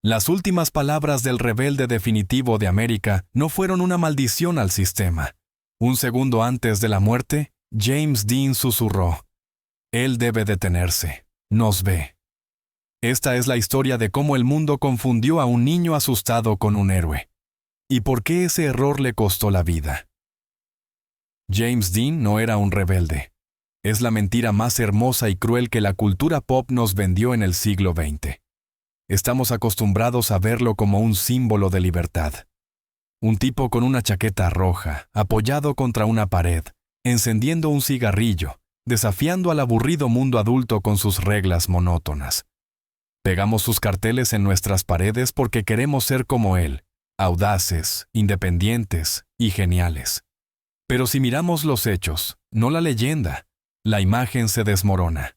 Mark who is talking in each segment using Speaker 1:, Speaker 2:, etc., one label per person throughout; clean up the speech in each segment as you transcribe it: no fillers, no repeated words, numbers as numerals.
Speaker 1: Las últimas palabras del rebelde definitivo de América no fueron una maldición al sistema. Un segundo antes de la muerte, James Dean susurró: «Él debe detenerse. Nos ve». Esta es la historia de cómo el mundo confundió a un niño asustado con un héroe. ¿Y por qué ese error le costó la vida? James Dean no era un rebelde. Es la mentira más hermosa y cruel que la cultura pop nos vendió en el siglo XX. Estamos acostumbrados a verlo como un símbolo de libertad. Un tipo con una chaqueta roja, apoyado contra una pared, encendiendo un cigarrillo, desafiando al aburrido mundo adulto con sus reglas monótonas. Pegamos sus carteles en nuestras paredes porque queremos ser como él, audaces, independientes y geniales. Pero si miramos los hechos, no la leyenda, la imagen se desmorona.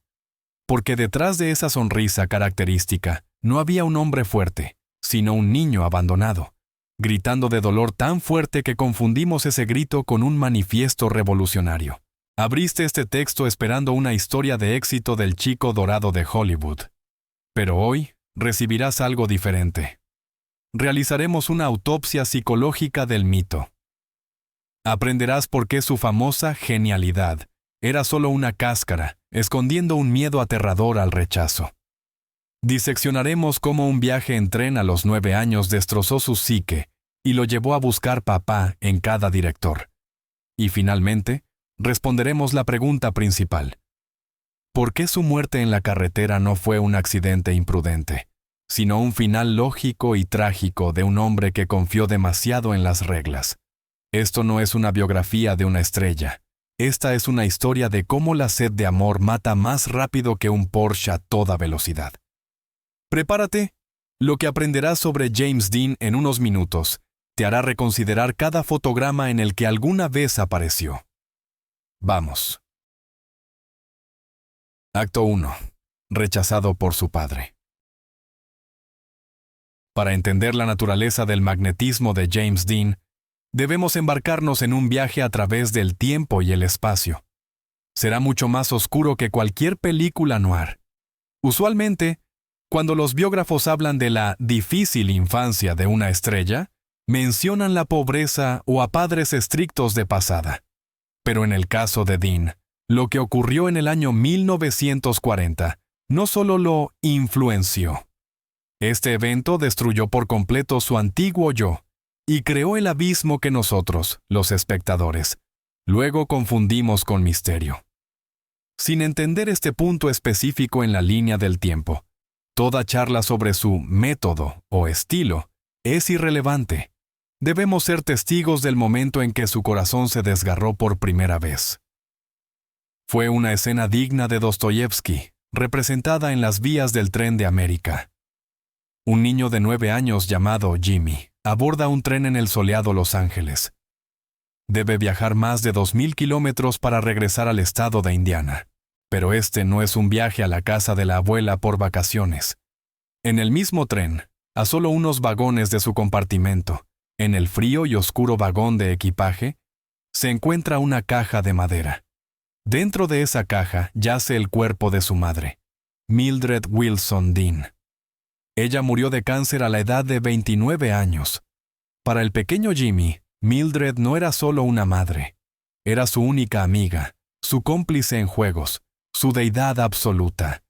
Speaker 1: Porque detrás de esa sonrisa característica no había un hombre fuerte, sino un niño abandonado, gritando de dolor tan fuerte que confundimos ese grito con un manifiesto revolucionario. Abriste este texto esperando una historia de éxito del chico dorado de Hollywood. Pero hoy recibirás algo diferente. Realizaremos una autopsia psicológica del mito. Aprenderás por qué su famosa genialidad era solo una cáscara, escondiendo un miedo aterrador al rechazo. Diseccionaremos cómo un viaje en tren a los 9 años destrozó su psique y lo llevó a buscar papá en cada director. Y finalmente, responderemos la pregunta principal. ¿Por qué su muerte en la carretera no fue un accidente imprudente, sino un final lógico y trágico de un hombre que confió demasiado en las reglas? Esto no es una biografía de una estrella. Esta es una historia de cómo la sed de amor mata más rápido que un Porsche a toda velocidad. Prepárate. Lo que aprenderás sobre James Dean en unos minutos te hará reconsiderar cada fotograma en el que alguna vez apareció. Vamos. Acto 1. Rechazado por su padre. Para entender la naturaleza del magnetismo de James Dean, debemos embarcarnos en un viaje a través del tiempo y el espacio. Será mucho más oscuro que cualquier película noir. Usualmente, cuando los biógrafos hablan de la difícil infancia de una estrella, mencionan la pobreza o a padres estrictos de pasada. Pero en el caso de Dean, lo que ocurrió en el año 1940 no solo lo influenció. Este evento destruyó por completo su antiguo yo y creó el abismo que nosotros, los espectadores, luego confundimos con misterio. Sin entender este punto específico en la línea del tiempo, toda charla sobre su método o estilo es irrelevante. Debemos ser testigos del momento en que su corazón se desgarró por primera vez. Fue una escena digna de Dostoyevsky, representada en las vías del tren de América. Un niño de 9 años llamado Jimmy aborda un tren en el soleado Los Ángeles. Debe viajar más de 2,000 kilómetros para regresar al estado de Indiana. Pero este no es un viaje a la casa de la abuela por vacaciones. En el mismo tren, a solo unos vagones de su compartimento, en el frío y oscuro vagón de equipaje, se encuentra una caja de madera. Dentro de esa caja yace el cuerpo de su madre, Mildred Wilson Dean. Ella murió de cáncer a la edad de 29 años. Para el pequeño Jimmy, Mildred no era solo una madre. Era su única amiga, su cómplice en juegos, su deidad absoluta.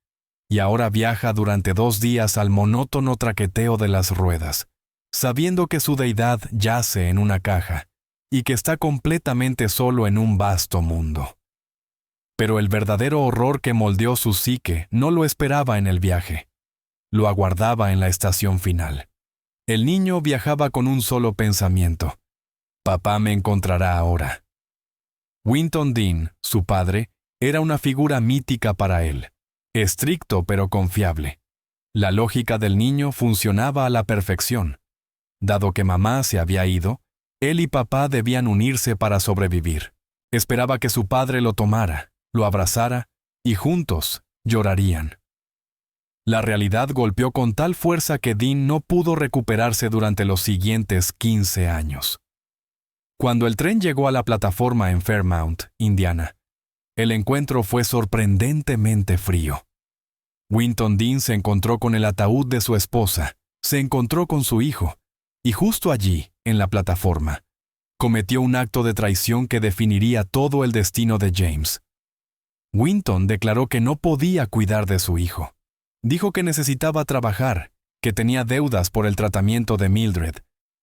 Speaker 1: Y ahora viaja durante 2 días al monótono traqueteo de las ruedas, sabiendo que su deidad yace en una caja y que está completamente solo en un vasto mundo. Pero el verdadero horror que moldeó su psique no lo esperaba en el viaje. Lo aguardaba en la estación final. El niño viajaba con un solo pensamiento: «Papá me encontrará ahora». Winton Dean, su padre, era una figura mítica para él, estricto pero confiable. La lógica del niño funcionaba a la perfección. Dado que mamá se había ido, él y papá debían unirse para sobrevivir. Esperaba que su padre lo tomara, lo abrazara y juntos llorarían. La realidad golpeó con tal fuerza que Dean no pudo recuperarse durante los siguientes 15 años. Cuando el tren llegó a la plataforma en Fairmount, Indiana, el encuentro fue sorprendentemente frío. Winton Dean se encontró con el ataúd de su esposa, se encontró con su hijo, y justo allí, en la plataforma, cometió un acto de traición que definiría todo el destino de James. Winton declaró que no podía cuidar de su hijo. Dijo que necesitaba trabajar, que tenía deudas por el tratamiento de Mildred,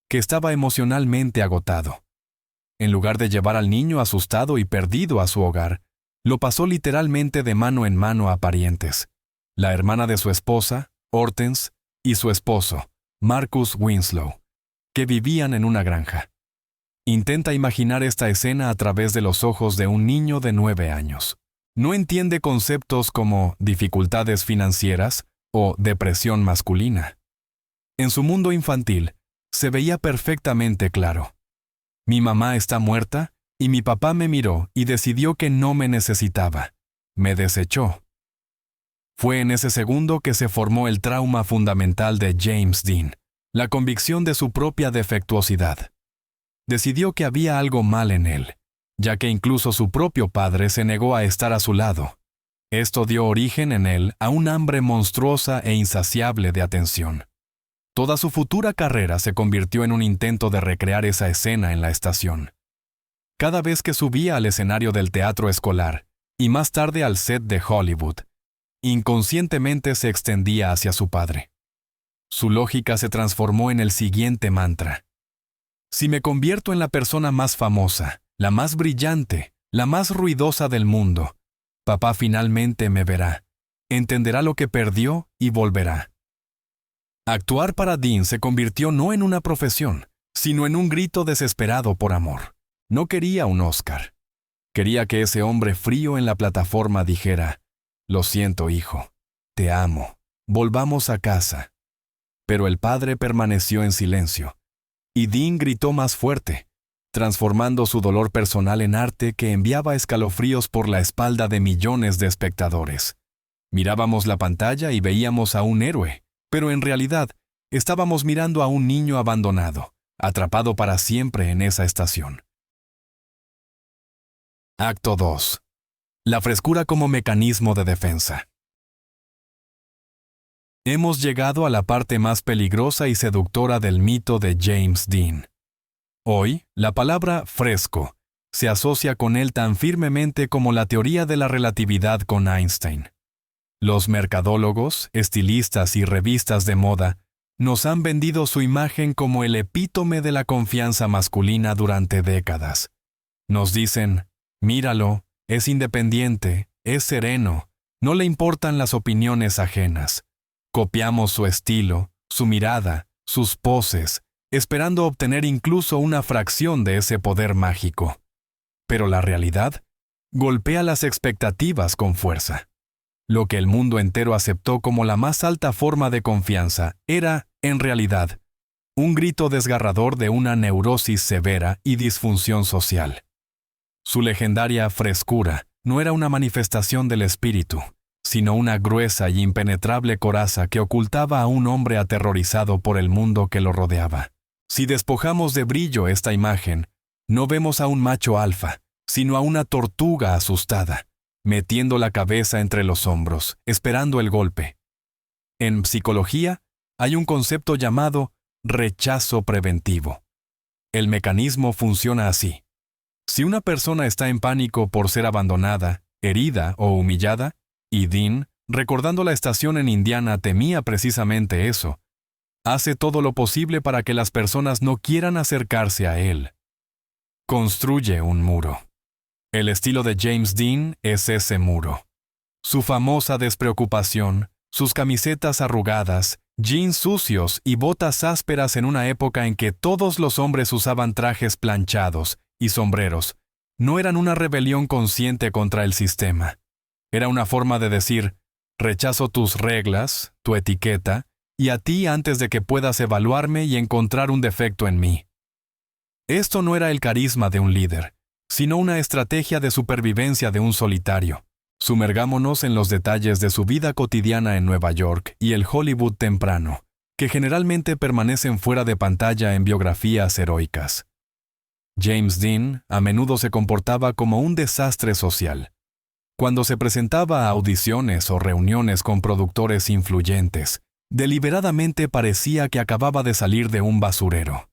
Speaker 1: que estaba emocionalmente agotado. En lugar de llevar al niño asustado y perdido a su hogar, lo pasó literalmente de mano en mano a parientes, la hermana de su esposa, Hortense, y su esposo, Marcus Winslow, que vivían en una granja. Intenta imaginar esta escena a través de los ojos de un niño de 9 años. No entiende conceptos como dificultades financieras o depresión masculina. En su mundo infantil, se veía perfectamente claro. Mi mamá está muerta y mi papá me miró y decidió que no me necesitaba. Me desechó. Fue en ese segundo que se formó el trauma fundamental de James Dean, la convicción de su propia defectuosidad. Decidió que había algo mal en él, ya que incluso su propio padre se negó a estar a su lado. Esto dio origen en él a un hambre monstruosa e insaciable de atención. Toda su futura carrera se convirtió en un intento de recrear esa escena en la estación. Cada vez que subía al escenario del teatro escolar, y más tarde al set de Hollywood, inconscientemente se extendía hacia su padre. Su lógica se transformó en el siguiente mantra: si me convierto en la persona más famosa, la más brillante, la más ruidosa del mundo, papá finalmente me verá, entenderá lo que perdió y volverá. Actuar para Dean se convirtió no en una profesión, sino en un grito desesperado por amor. No quería un Oscar. Quería que ese hombre frío en la plataforma dijera: lo siento, hijo, te amo, volvamos a casa. Pero el padre permaneció en silencio, y Dean gritó más fuerte, transformando su dolor personal en arte que enviaba escalofríos por la espalda de millones de espectadores. Mirábamos la pantalla y veíamos a un héroe, pero en realidad estábamos mirando a un niño abandonado, atrapado para siempre en esa estación. Acto 2. La frescura como mecanismo de defensa. Hemos llegado a la parte más peligrosa y seductora del mito de James Dean. Hoy, la palabra fresco se asocia con él tan firmemente como la teoría de la relatividad con Einstein. Los mercadólogos, estilistas y revistas de moda nos han vendido su imagen como el epítome de la confianza masculina durante décadas. Nos dicen: míralo, es independiente, es sereno, no le importan las opiniones ajenas. Copiamos su estilo, su mirada, sus poses, esperando obtener incluso una fracción de ese poder mágico. Pero la realidad golpea las expectativas con fuerza. Lo que el mundo entero aceptó como la más alta forma de confianza era, en realidad, un grito desgarrador de una neurosis severa y disfunción social. Su legendaria frescura no era una manifestación del espíritu, sino una gruesa y impenetrable coraza que ocultaba a un hombre aterrorizado por el mundo que lo rodeaba. Si despojamos de brillo esta imagen, no vemos a un macho alfa, sino a una tortuga asustada, metiendo la cabeza entre los hombros, esperando el golpe. En psicología, hay un concepto llamado rechazo preventivo. El mecanismo funciona así. Si una persona está en pánico por ser abandonada, herida o humillada, y Dean, recordando la estación en Indiana, temía precisamente eso, hace todo lo posible para que las personas no quieran acercarse a él. Construye un muro. El estilo de James Dean es ese muro. Su famosa despreocupación, sus camisetas arrugadas, jeans sucios y botas ásperas en una época en que todos los hombres usaban trajes planchados y sombreros, no eran una rebelión consciente contra el sistema. Era una forma de decir: rechazo tus reglas, tu etiqueta, y a ti antes de que puedas evaluarme y encontrar un defecto en mí. Esto no era el carisma de un líder, sino una estrategia de supervivencia de un solitario. Sumergámonos en los detalles de su vida cotidiana en Nueva York y el Hollywood temprano, que generalmente permanecen fuera de pantalla en biografías heroicas. James Dean a menudo se comportaba como un desastre social. Cuando se presentaba a audiciones o reuniones con productores influyentes, Deliberadamente parecía que acababa de salir de un basurero.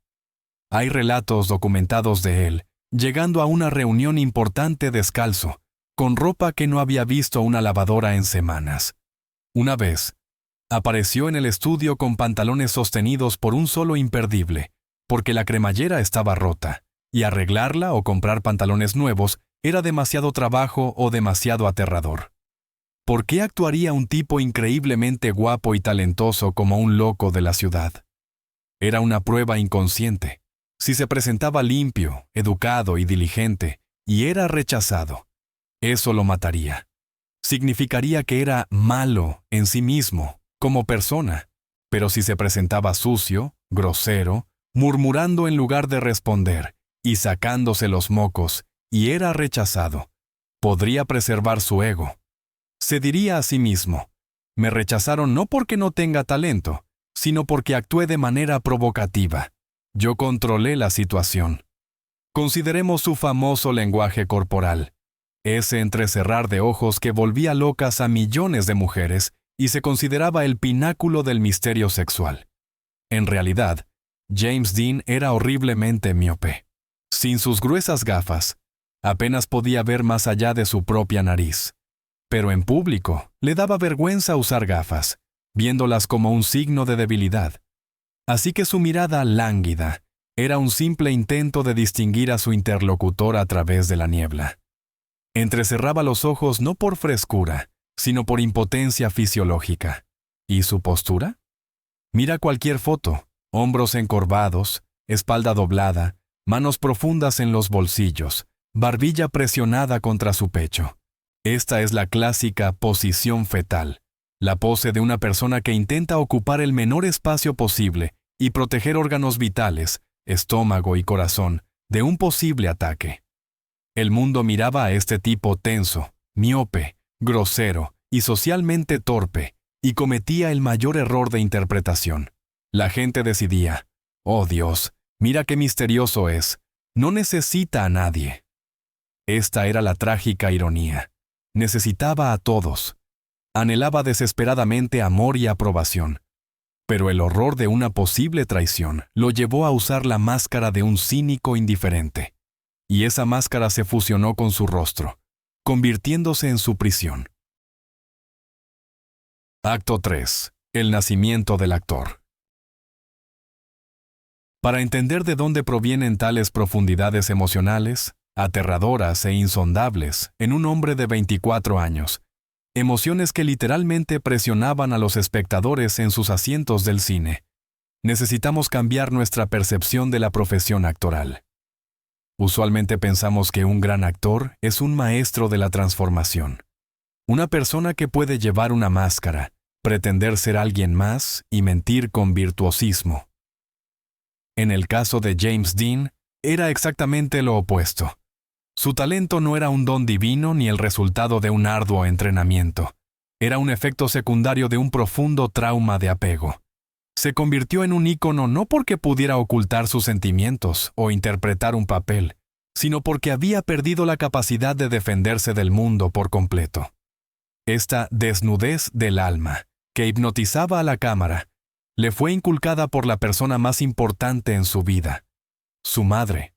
Speaker 1: Hay relatos documentados de él, llegando a una reunión importante descalzo, con ropa que no había visto una lavadora en semanas. Una vez, apareció en el estudio con pantalones sostenidos por un solo imperdible, porque la cremallera estaba rota, y arreglarla o comprar pantalones nuevos era demasiado trabajo o demasiado aterrador. ¿Por qué actuaría un tipo increíblemente guapo y talentoso como un loco de la ciudad? Era una prueba inconsciente. Si se presentaba limpio, educado y diligente, y era rechazado, eso lo mataría. Significaría que era malo en sí mismo, como persona. Pero si se presentaba sucio, grosero, murmurando en lugar de responder, y sacándose los mocos, y era rechazado, podría preservar su ego. Se diría a sí mismo, me rechazaron no porque no tenga talento, sino porque actué de manera provocativa. Yo controlé la situación. Consideremos su famoso lenguaje corporal, ese entrecerrar de ojos que volvía locas a millones de mujeres y se consideraba el pináculo del misterio sexual. En realidad, James Dean era horriblemente miope. Sin sus gruesas gafas, apenas podía ver más allá de su propia nariz. Pero en público le daba vergüenza usar gafas, viéndolas como un signo de debilidad. Así que su mirada lánguida era un simple intento de distinguir a su interlocutor a través de la niebla. Entrecerraba los ojos no por frescura, sino por impotencia fisiológica. ¿Y su postura? Mira cualquier foto, hombros encorvados, espalda doblada, manos profundas en los bolsillos, barbilla presionada contra su pecho. Esta es la clásica posición fetal, la pose de una persona que intenta ocupar el menor espacio posible y proteger órganos vitales, estómago y corazón, de un posible ataque. El mundo miraba a este tipo tenso, miope, grosero y socialmente torpe, y cometía el mayor error de interpretación. La gente decidía, «Oh Dios, mira qué misterioso es, no necesita a nadie». Esta era la trágica ironía. Necesitaba a todos. Anhelaba desesperadamente amor y aprobación. Pero el horror de una posible traición lo llevó a usar la máscara de un cínico indiferente. Y esa máscara se fusionó con su rostro, convirtiéndose en su prisión. Acto 3. El nacimiento del actor. Para entender de dónde provienen tales profundidades emocionales, aterradoras e insondables, en un hombre de 24 años, emociones que literalmente presionaban a los espectadores en sus asientos del cine, necesitamos cambiar nuestra percepción de la profesión actoral. Usualmente pensamos que un gran actor es un maestro de la transformación, una persona que puede llevar una máscara, pretender ser alguien más y mentir con virtuosismo. En el caso de James Dean, era exactamente lo opuesto. Su talento no era un don divino ni el resultado de un arduo entrenamiento. Era un efecto secundario de un profundo trauma de apego. Se convirtió en un ícono no porque pudiera ocultar sus sentimientos o interpretar un papel, sino porque había perdido la capacidad de defenderse del mundo por completo. Esta desnudez del alma, que hipnotizaba a la cámara, le fue inculcada por la persona más importante en su vida, su madre,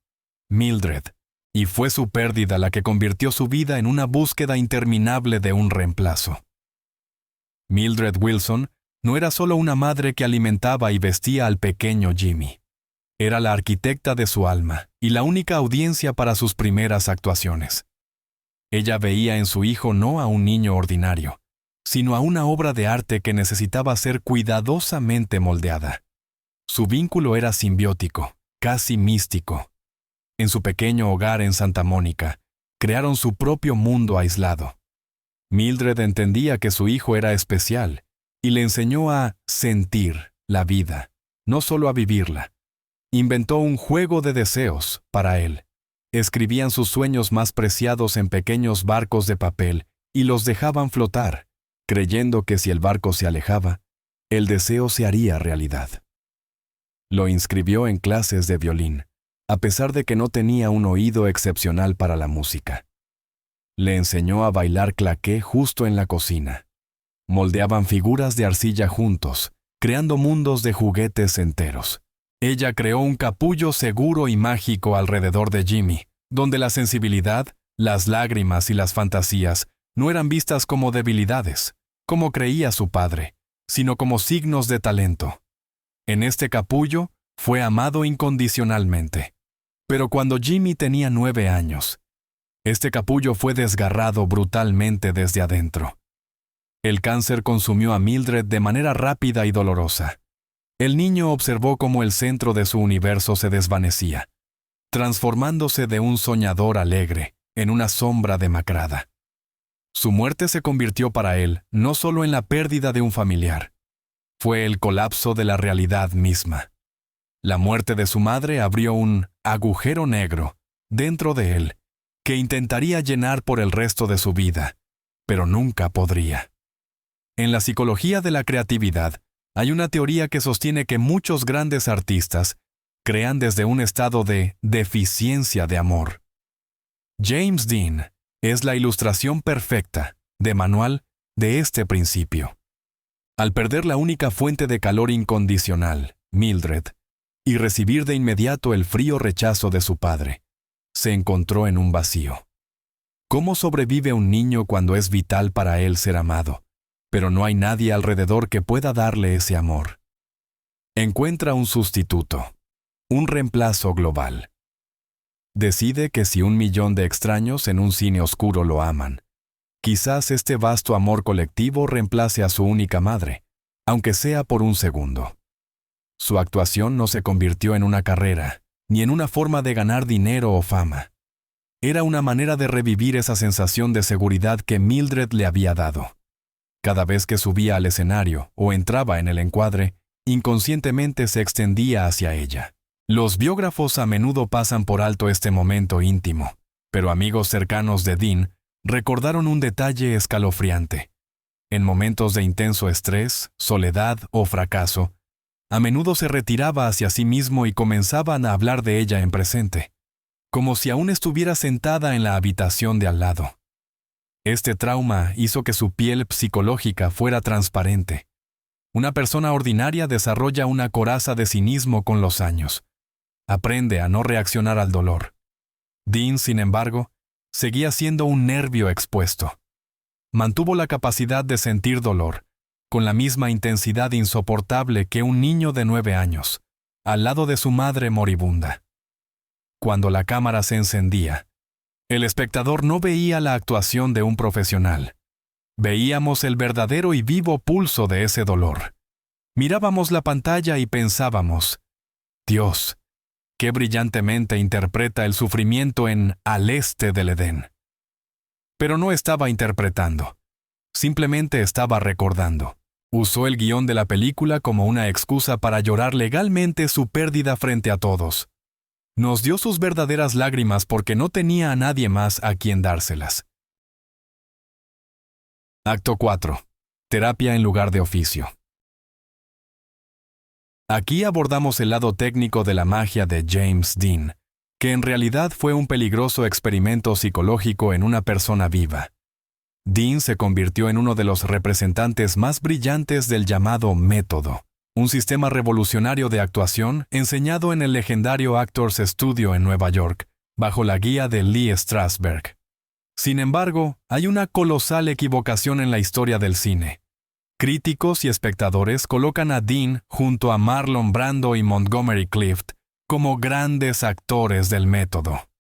Speaker 1: Mildred, y fue su pérdida la que convirtió su vida en una búsqueda interminable de un reemplazo. Mildred Wilson no era solo una madre que alimentaba y vestía al pequeño Jimmy. Era la arquitecta de su alma y la única audiencia para sus primeras actuaciones. Ella veía en su hijo no a un niño ordinario, sino a una obra de arte que necesitaba ser cuidadosamente moldeada. Su vínculo era simbiótico, casi místico. En su pequeño hogar en Santa Mónica, crearon su propio mundo aislado. Mildred entendía que su hijo era especial y le enseñó a sentir la vida, no solo a vivirla. Inventó un juego de deseos para él. Escribían sus sueños más preciados en pequeños barcos de papel y los dejaban flotar, creyendo que si el barco se alejaba, el deseo se haría realidad. Lo inscribió en clases de violín, a pesar de que no tenía un oído excepcional para la música. Le enseñó a bailar claqué justo en la cocina. Moldeaban figuras de arcilla juntos, creando mundos de juguetes enteros. Ella creó un capullo seguro y mágico alrededor de Jimmy, donde la sensibilidad, las lágrimas y las fantasías no eran vistas como debilidades, como creía su padre, sino como signos de talento. En este capullo fue amado incondicionalmente. Pero cuando Jimmy tenía 9 años, este capullo fue desgarrado brutalmente desde adentro. El cáncer consumió a Mildred de manera rápida y dolorosa. El niño observó cómo el centro de su universo se desvanecía, transformándose de un soñador alegre en una sombra demacrada. Su muerte se convirtió para él no solo en la pérdida de un familiar, fue el colapso de la realidad misma. La muerte de su madre abrió un agujero negro dentro de él que intentaría llenar por el resto de su vida, pero nunca podría. En la psicología de la creatividad, hay una teoría que sostiene que muchos grandes artistas crean desde un estado de deficiencia de amor. James Dean es la ilustración perfecta, de manual, de este principio. Al perder la única fuente de calor incondicional, Mildred, y recibir de inmediato el frío rechazo de su padre, se encontró en un vacío. ¿Cómo sobrevive un niño cuando es vital para él ser amado, pero no hay nadie alrededor que pueda darle ese amor? Encuentra un sustituto, un reemplazo global. Decide que si 1.000.000 de extraños en un cine oscuro lo aman, quizás este vasto amor colectivo reemplace a su única madre, aunque sea por un segundo. Su actuación no se convirtió en una carrera, ni en una forma de ganar dinero o fama. Era una manera de revivir esa sensación de seguridad que Mildred le había dado. Cada vez que subía al escenario o entraba en el encuadre, inconscientemente se extendía hacia ella. Los biógrafos a menudo pasan por alto este momento íntimo, pero amigos cercanos de Dean recordaron un detalle escalofriante. En momentos de intenso estrés, soledad o fracaso, a menudo se retiraba hacia sí mismo y comenzaban a hablar de ella en presente, como si aún estuviera sentada en la habitación de al lado. Este trauma hizo que su piel psicológica fuera transparente. Una persona ordinaria desarrolla una coraza de cinismo con los años. Aprende a no reaccionar al dolor. Dean, sin embargo, seguía siendo un nervio expuesto. Mantuvo la capacidad de sentir dolor, con la misma intensidad insoportable que un niño de 9 años, al lado de su madre moribunda. Cuando la cámara se encendía, el espectador no veía la actuación de un profesional. Veíamos el verdadero y vivo pulso de ese dolor. Mirábamos la pantalla y pensábamos, Dios, qué brillantemente interpreta el sufrimiento en Al este del Edén. Pero no estaba interpretando, simplemente estaba recordando. Usó el guión de la película como una excusa para llorar legalmente su pérdida frente a todos. Nos dio sus verdaderas lágrimas porque no tenía a nadie más a quien dárselas. Acto 4. Terapia en lugar de oficio. Aquí abordamos el lado técnico de la magia de James Dean, que en realidad fue un peligroso experimento psicológico en una persona viva. Dean se convirtió en uno de los representantes más brillantes del llamado método, un sistema revolucionario de actuación enseñado en el legendario Actors Studio en Nueva York, bajo la guía de Lee Strasberg. Sin embargo, hay una colosal equivocación en la historia del cine. Críticos y espectadores colocan a Dean junto a Marlon Brando y Montgomery Clift como grandes actores del método.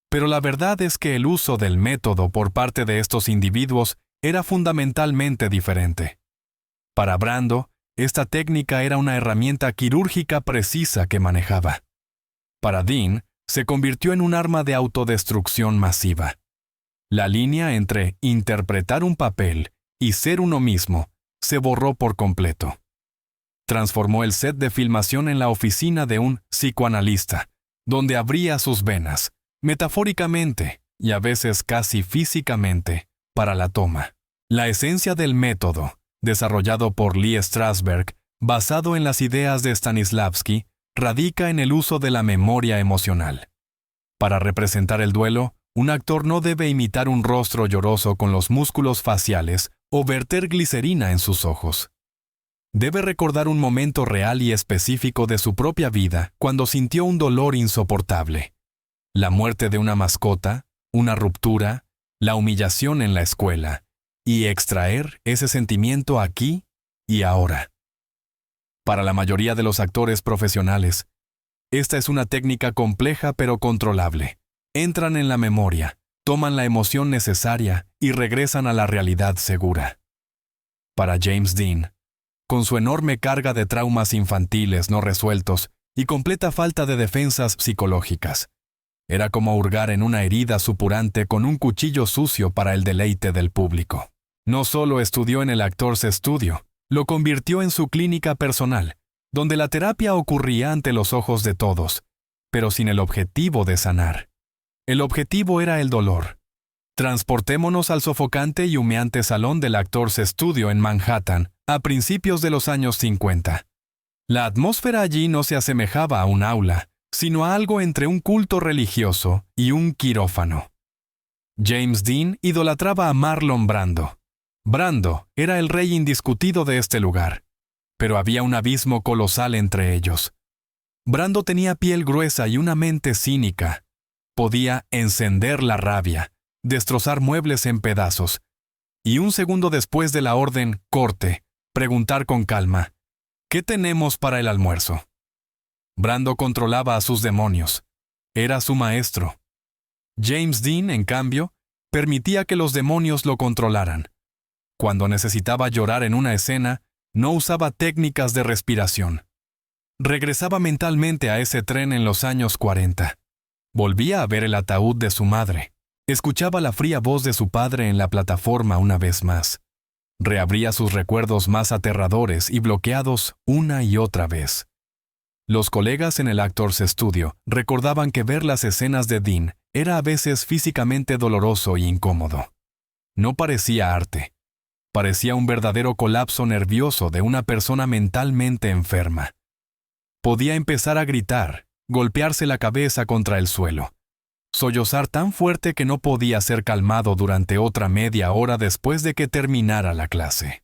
Speaker 1: Pero la verdad es que el uso del método por parte de estos individuos era fundamentalmente diferente. Para Brando, esta técnica era una herramienta quirúrgica precisa que manejaba. Para Dean, se convirtió en un arma de autodestrucción masiva. La línea entre interpretar un papel y ser uno mismo se borró por completo. Transformó el set de filmación en la oficina de un psicoanalista, donde abría sus venas, metafóricamente y a veces casi físicamente, para la toma. La esencia del método, desarrollado por Lee Strasberg, basado en las ideas de Stanislavski, radica en el uso de la memoria emocional. Para representar el duelo, un actor no debe imitar un rostro lloroso con los músculos faciales o verter glicerina en sus ojos. Debe recordar un momento real y específico de su propia vida cuando sintió un dolor insoportable. La muerte de una mascota, una ruptura, la humillación en la escuela, y extraer ese sentimiento aquí y ahora. Para la mayoría de los actores profesionales, esta es una técnica compleja pero controlable. Entran en la memoria, toman la emoción necesaria y regresan a la realidad segura. Para James Dean, con su enorme carga de traumas infantiles no resueltos y completa falta de defensas psicológicas, era como hurgar en una herida supurante con un cuchillo sucio para el deleite del público. No solo estudió en el Actors Studio, lo convirtió en su clínica personal, donde la terapia ocurría ante los ojos de todos, pero sin el objetivo de sanar. El objetivo era el dolor. Transportémonos al sofocante y humeante salón del Actors Studio en Manhattan a principios de los años 50. La atmósfera allí no se asemejaba a un aula, sino a algo entre un culto religioso y un quirófano. James Dean idolatraba a Marlon Brando. Brando era el rey indiscutido de este lugar, pero había un abismo colosal entre ellos. Brando tenía piel gruesa y una mente cínica. Podía encender la rabia, destrozar muebles en pedazos, y un segundo después de la orden «corte», preguntar con calma, ¿qué tenemos para el almuerzo? Brando controlaba a sus demonios. Era su maestro. James Dean, en cambio, permitía que los demonios lo controlaran. Cuando necesitaba llorar en una escena, no usaba técnicas de respiración. Regresaba mentalmente a ese tren en los años 40. Volvía a ver el ataúd de su madre. Escuchaba la fría voz de su padre en la plataforma una vez más. Reabría sus recuerdos más aterradores y bloqueados una y otra vez. Los colegas en el Actors Studio recordaban que ver las escenas de Dean era a veces físicamente doloroso y incómodo. No parecía arte. Parecía un verdadero colapso nervioso de una persona mentalmente enferma. Podía empezar a gritar, golpearse la cabeza contra el suelo, sollozar tan fuerte que no podía ser calmado durante otra media hora después de que terminara la clase.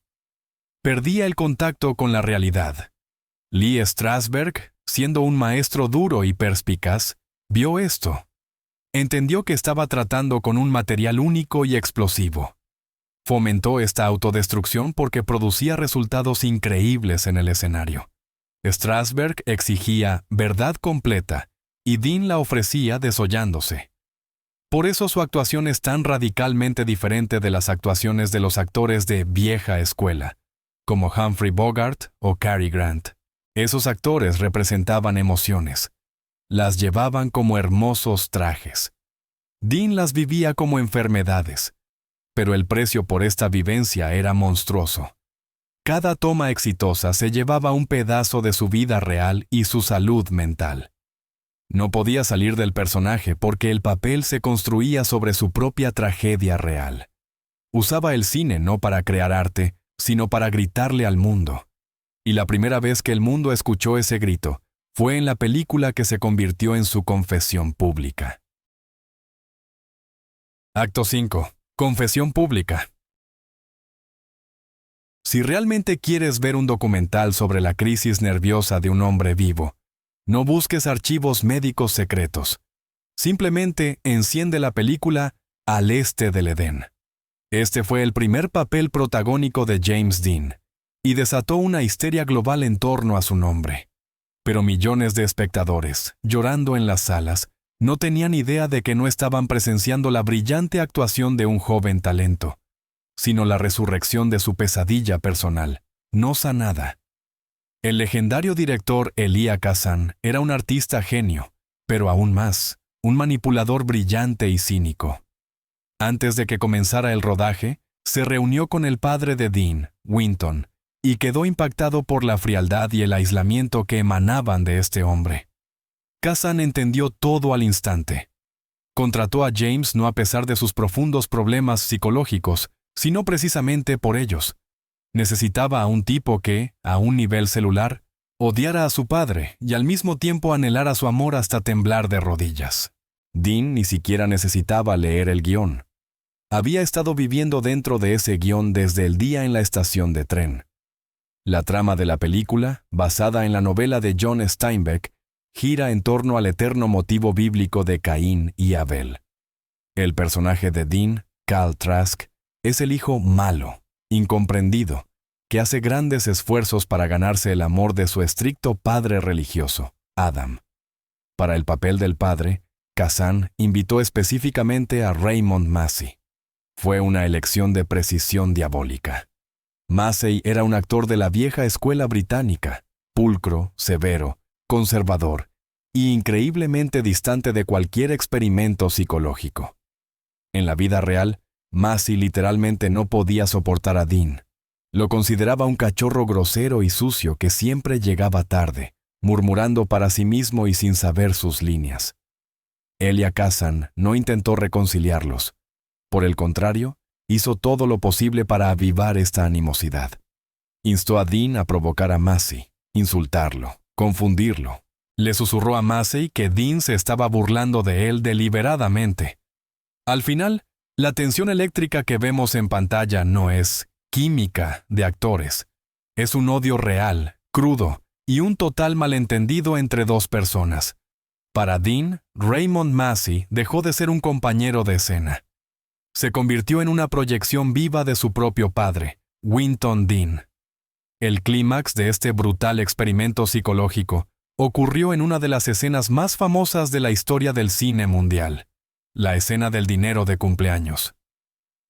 Speaker 1: Perdía el contacto con la realidad. Lee Strasberg, siendo un maestro duro y perspicaz, vio esto. Entendió que estaba tratando con un material único y explosivo. Fomentó esta autodestrucción porque producía resultados increíbles en el escenario. Strasberg exigía verdad completa y Dean la ofrecía desollándose. Por eso su actuación es tan radicalmente diferente de las actuaciones de los actores de vieja escuela, como Humphrey Bogart o Cary Grant. Esos actores representaban emociones. Las llevaban como hermosos trajes. Dean las vivía como enfermedades. Pero el precio por esta vivencia era monstruoso. Cada toma exitosa se llevaba un pedazo de su vida real y su salud mental. No podía salir del personaje porque el papel se construía sobre su propia tragedia real. Usaba el cine no para crear arte, sino para gritarle al mundo. Y la primera vez que el mundo escuchó ese grito fue en la película que se convirtió en su confesión pública. Acto 5. Confesión pública. Si realmente quieres ver un documental sobre la crisis nerviosa de un hombre vivo, no busques archivos médicos secretos. Simplemente enciende la película Al Este del Edén. Este fue el primer papel protagónico de James Dean, y desató una histeria global en torno a su nombre. Pero millones de espectadores, llorando en las salas, no tenían idea de que no estaban presenciando la brillante actuación de un joven talento, sino la resurrección de su pesadilla personal, no sanada. El legendario director Elia Kazan era un artista genio, pero aún más, un manipulador brillante y cínico. Antes de que comenzara el rodaje, se reunió con el padre de Dean, Winton, y quedó impactado por la frialdad y el aislamiento que emanaban de este hombre. Kazan entendió todo al instante. Contrató a James no a pesar de sus profundos problemas psicológicos, sino precisamente por ellos. Necesitaba a un tipo que, a un nivel celular, odiara a su padre y al mismo tiempo anhelara su amor hasta temblar de rodillas. Dean ni siquiera necesitaba leer el guión. Había estado viviendo dentro de ese guión desde el día en la estación de tren. La trama de la película, basada en la novela de John Steinbeck, gira en torno al eterno motivo bíblico de Caín y Abel. El personaje de Dean, Cal Trask, es el hijo malo, incomprendido, que hace grandes esfuerzos para ganarse el amor de su estricto padre religioso, Adam. Para el papel del padre, Kazan invitó específicamente a Raymond Massey. Fue una elección de precisión diabólica. Massey era un actor de la vieja escuela británica, pulcro, severo, conservador y increíblemente distante de cualquier experimento psicológico. En la vida real, Massey literalmente no podía soportar a Dean. Lo consideraba un cachorro grosero y sucio que siempre llegaba tarde, murmurando para sí mismo y sin saber sus líneas. Elia Kazan no intentó reconciliarlos. Por el contrario, hizo todo lo posible para avivar esta animosidad. Instó a Dean a provocar a Massey, insultarlo, confundirlo. Le susurró a Massey que Dean se estaba burlando de él deliberadamente. Al final, la tensión eléctrica que vemos en pantalla no es química de actores. Es un odio real, crudo y un total malentendido entre dos personas. Para Dean, Raymond Massey dejó de ser un compañero de escena. Se convirtió en una proyección viva de su propio padre, Winton Dean. El clímax de este brutal experimento psicológico ocurrió en una de las escenas más famosas de la historia del cine mundial, la escena del dinero de cumpleaños.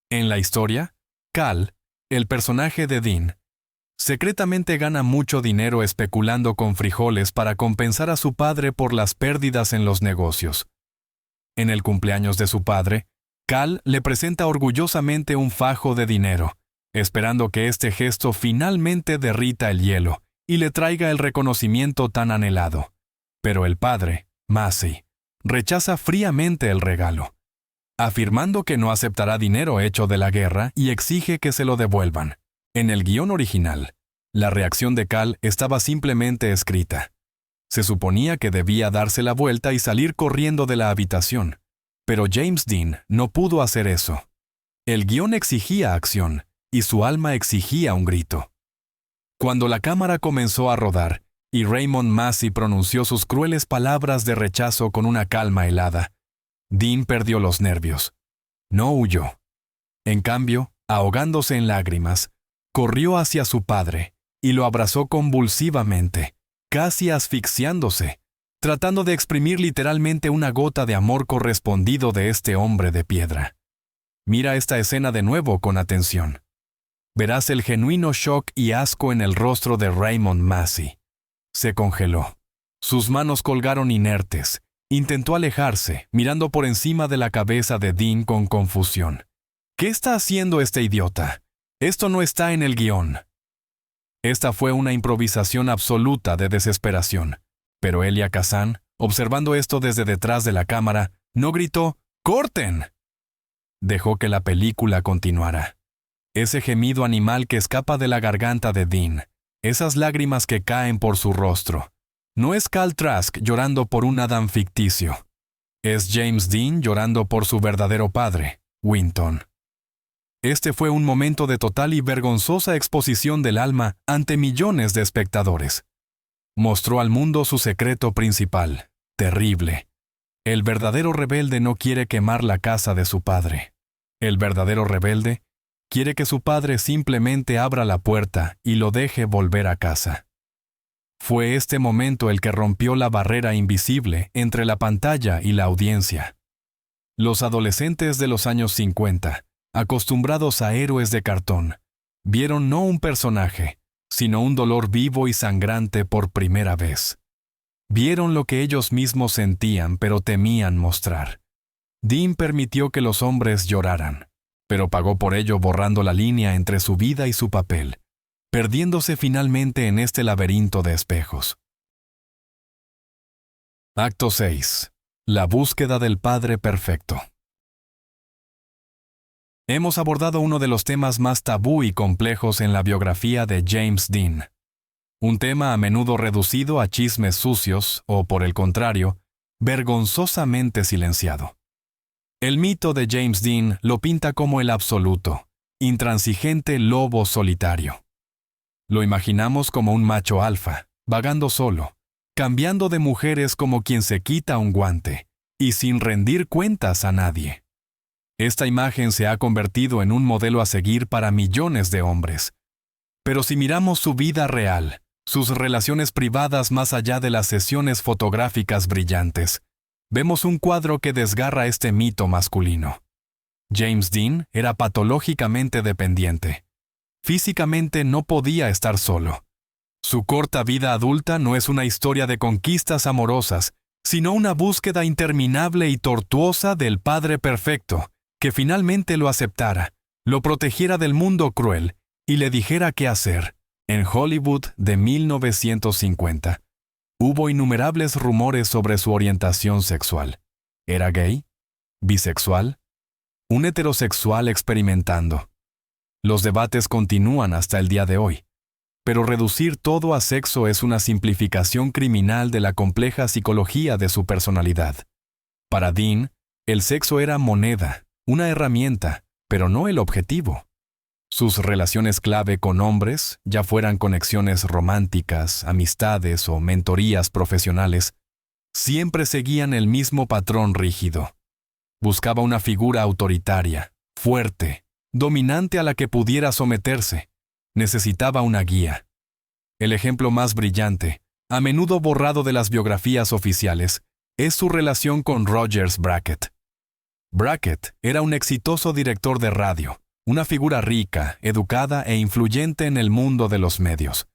Speaker 1: En la historia, Cal, el personaje de Dean, secretamente gana mucho dinero especulando con frijoles para compensar a su padre por las pérdidas en los negocios. En el cumpleaños de su padre, Cal le presenta orgullosamente un fajo de dinero, esperando que este gesto finalmente derrita el hielo y le traiga el reconocimiento tan anhelado. Pero el padre, Massey, rechaza fríamente el regalo, afirmando que no aceptará dinero hecho de la guerra y exige que se lo devuelvan. En el guión original, la reacción de Cal estaba simplemente escrita. Se suponía que debía darse la vuelta y salir corriendo de la habitación, pero James Dean no pudo hacer eso. El guión exigía acción, y su alma exigía un grito. Cuando la cámara comenzó a rodar, y Raymond Massey pronunció sus crueles palabras de rechazo con una calma helada, Dean perdió los nervios. No huyó. En cambio, ahogándose en lágrimas, corrió hacia su padre y lo abrazó convulsivamente, casi asfixiándose, tratando de exprimir literalmente una gota de amor correspondido de este hombre de piedra. Mira esta escena de nuevo con atención. Verás el genuino shock y asco en el rostro de Raymond Massey. Se congeló. Sus manos colgaron inertes. Intentó alejarse, mirando por encima de la cabeza de Dean con confusión. ¿Qué está haciendo este idiota? Esto no está en el guión. Esta fue una improvisación absoluta de desesperación. Pero Elia Kazan, observando esto desde detrás de la cámara, no gritó ¡corten! Dejó que la película continuara. Ese gemido animal que escapa de la garganta de Dean, esas lágrimas que caen por su rostro, no es Cal Trask llorando por un Adam ficticio. Es James Dean llorando por su verdadero padre, Winton. Este fue un momento de total y vergonzosa exposición del alma ante millones de espectadores. Mostró al mundo su secreto principal, terrible. El verdadero rebelde no quiere quemar la casa de su padre. El verdadero rebelde quiere que su padre simplemente abra la puerta y lo deje volver a casa. Fue este momento el que rompió la barrera invisible entre la pantalla y la audiencia. Los adolescentes de los años 50, acostumbrados a héroes de cartón, vieron no un personaje, sino un dolor vivo y sangrante por primera vez. Vieron lo que ellos mismos sentían pero temían mostrar. Dean permitió que los hombres lloraran, pero pagó por ello borrando la línea entre su vida y su papel, perdiéndose finalmente en este laberinto de espejos. Acto 6. La búsqueda del Padre Perfecto. Hemos abordado uno de los temas más tabú y complejos en la biografía de James Dean. Un tema a menudo reducido a chismes sucios o, por el contrario, vergonzosamente silenciado. El mito de James Dean lo pinta como el absoluto, intransigente lobo solitario. Lo imaginamos como un macho alfa, vagando solo, cambiando de mujeres como quien se quita un guante, y sin rendir cuentas a nadie. Esta imagen se ha convertido en un modelo a seguir para millones de hombres. Pero si miramos su vida real, sus relaciones privadas más allá de las sesiones fotográficas brillantes, vemos un cuadro que desgarra este mito masculino. James Dean era patológicamente dependiente. Físicamente no podía estar solo. Su corta vida adulta no es una historia de conquistas amorosas, sino una búsqueda interminable y tortuosa del padre perfecto, que finalmente lo aceptara, lo protegiera del mundo cruel y le dijera qué hacer. En Hollywood de 1950, hubo innumerables rumores sobre su orientación sexual. ¿Era gay? ¿Bisexual? ¿Un heterosexual experimentando? Los debates continúan hasta el día de hoy, pero reducir todo a sexo es una simplificación criminal de la compleja psicología de su personalidad. Para Dean, el sexo era moneda, una herramienta, pero no el objetivo. Sus relaciones clave con hombres, ya fueran conexiones románticas, amistades o mentorías profesionales, siempre seguían el mismo patrón rígido. Buscaba una figura autoritaria, fuerte, dominante a la que pudiera someterse. Necesitaba una guía. El ejemplo más brillante, a menudo borrado de las biografías oficiales, es su relación con Rogers Brackett. Brackett era un exitoso director de radio, una figura rica, educada e influyente en el mundo de los medios.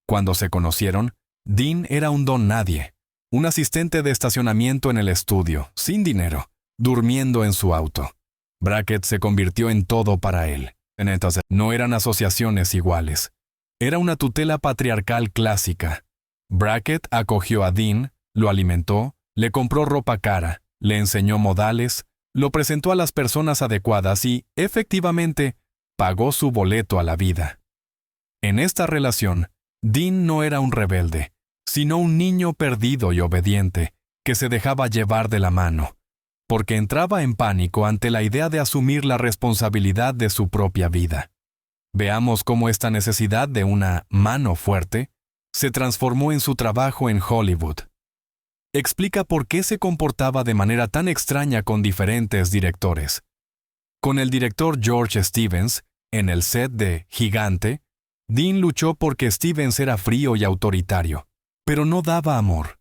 Speaker 1: Cuando se conocieron, Dean era un don nadie, un asistente de estacionamiento en el estudio, sin dinero, durmiendo en su auto. Brackett se convirtió en todo para él. Entonces, no eran asociaciones iguales. Era una tutela patriarcal clásica. Brackett acogió a Dean, lo alimentó, le compró ropa cara, le enseñó modales, lo presentó a las personas adecuadas y, efectivamente, pagó su boleto a la vida. En esta relación, Dean no era un rebelde, sino un niño perdido y obediente, que se dejaba llevar de la mano, porque entraba en pánico ante la idea de asumir la responsabilidad de su propia vida. Veamos cómo esta necesidad de una mano fuerte se transformó en su trabajo en Hollywood. Explica por qué se comportaba de manera tan extraña con diferentes directores. Con el director George Stevens, en el set de Gigante, Dean luchó porque Stevens era frío y autoritario, pero no daba amor.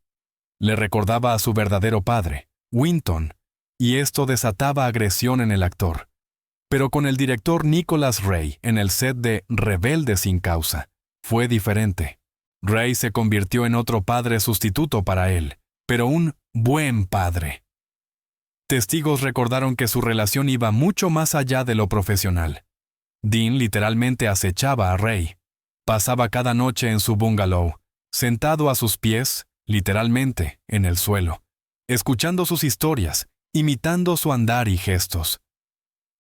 Speaker 1: Le recordaba a su verdadero padre, Winton, y esto desataba agresión en el actor. Pero con el director Nicholas Ray, en el set de Rebelde sin causa, fue diferente. Ray se convirtió en otro padre sustituto para él, pero un buen padre. Testigos recordaron que su relación iba mucho más allá de lo profesional. Dean literalmente acechaba a Ray. Pasaba cada noche en su bungalow, sentado a sus pies, literalmente, en el suelo, escuchando sus historias, imitando su andar y gestos.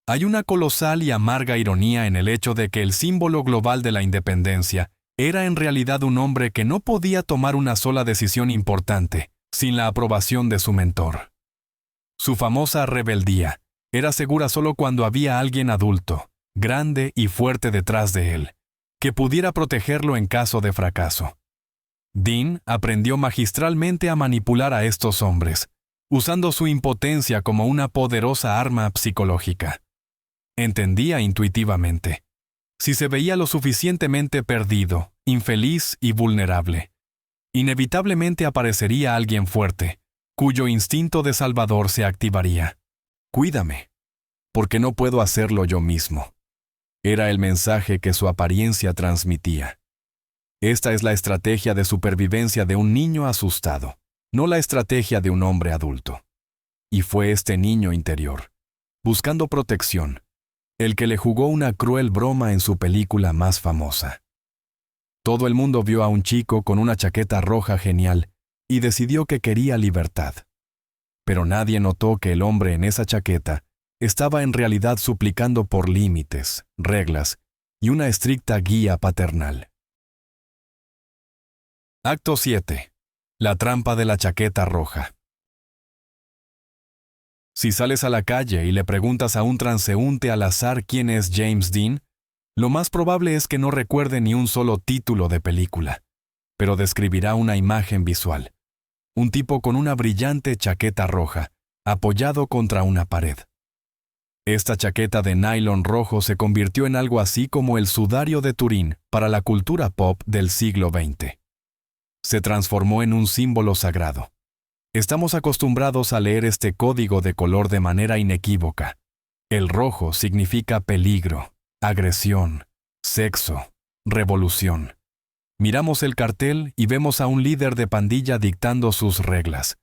Speaker 1: Hay una colosal y amarga ironía en el hecho de que el símbolo global de la independencia era en realidad un hombre que no podía tomar una sola decisión importante sin la aprobación de su mentor. Su famosa rebeldía era segura solo cuando había alguien adulto, grande y fuerte detrás de él, que pudiera protegerlo en caso de fracaso. Dean aprendió magistralmente a manipular a estos hombres, usando su impotencia como una poderosa arma psicológica. Entendía intuitivamente. Si se veía lo suficientemente perdido, infeliz y vulnerable, inevitablemente aparecería alguien fuerte, cuyo instinto de salvador se activaría. Cuídame, porque no puedo hacerlo yo mismo. Era el mensaje que su apariencia transmitía. Esta es la estrategia de supervivencia de un niño asustado, no la estrategia de un hombre adulto. Y fue este niño interior, buscando protección, el que le jugó una cruel broma en su película más famosa. Todo el mundo vio a un chico con una chaqueta roja genial y decidió que quería libertad. Pero nadie notó que el hombre en esa chaqueta estaba en realidad suplicando por límites, reglas y una estricta guía paternal. Acto 7. La trampa de la chaqueta roja. Si sales a la calle y le preguntas a un transeúnte al azar quién es James Dean, Lo más probable es que no recuerde ni un solo título de película, pero describirá una imagen visual. Un tipo con una brillante chaqueta roja, apoyado contra una pared. Esta chaqueta de nylon rojo se convirtió en algo así como el sudario de Turín para la cultura pop del siglo XX. Se transformó en un símbolo sagrado. Estamos acostumbrados a leer este código de color de manera inequívoca. El rojo significa peligro, agresión, sexo, revolución. Miramos el cartel y vemos a un líder de pandilla dictando sus reglas.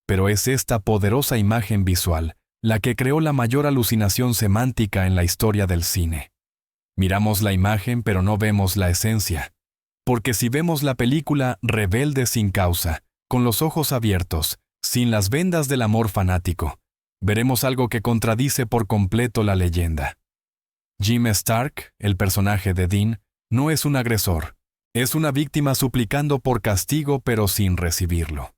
Speaker 1: Pero es esta poderosa imagen visual la que creó la mayor alucinación semántica en la historia del cine. Miramos la imagen pero no vemos la esencia. Porque si vemos la película Rebelde sin causa, con los ojos abiertos, sin las vendas del amor fanático, veremos algo que contradice por completo la leyenda. Jim Stark, el personaje de Dean, no es un agresor. Es una víctima suplicando por castigo pero sin recibirlo.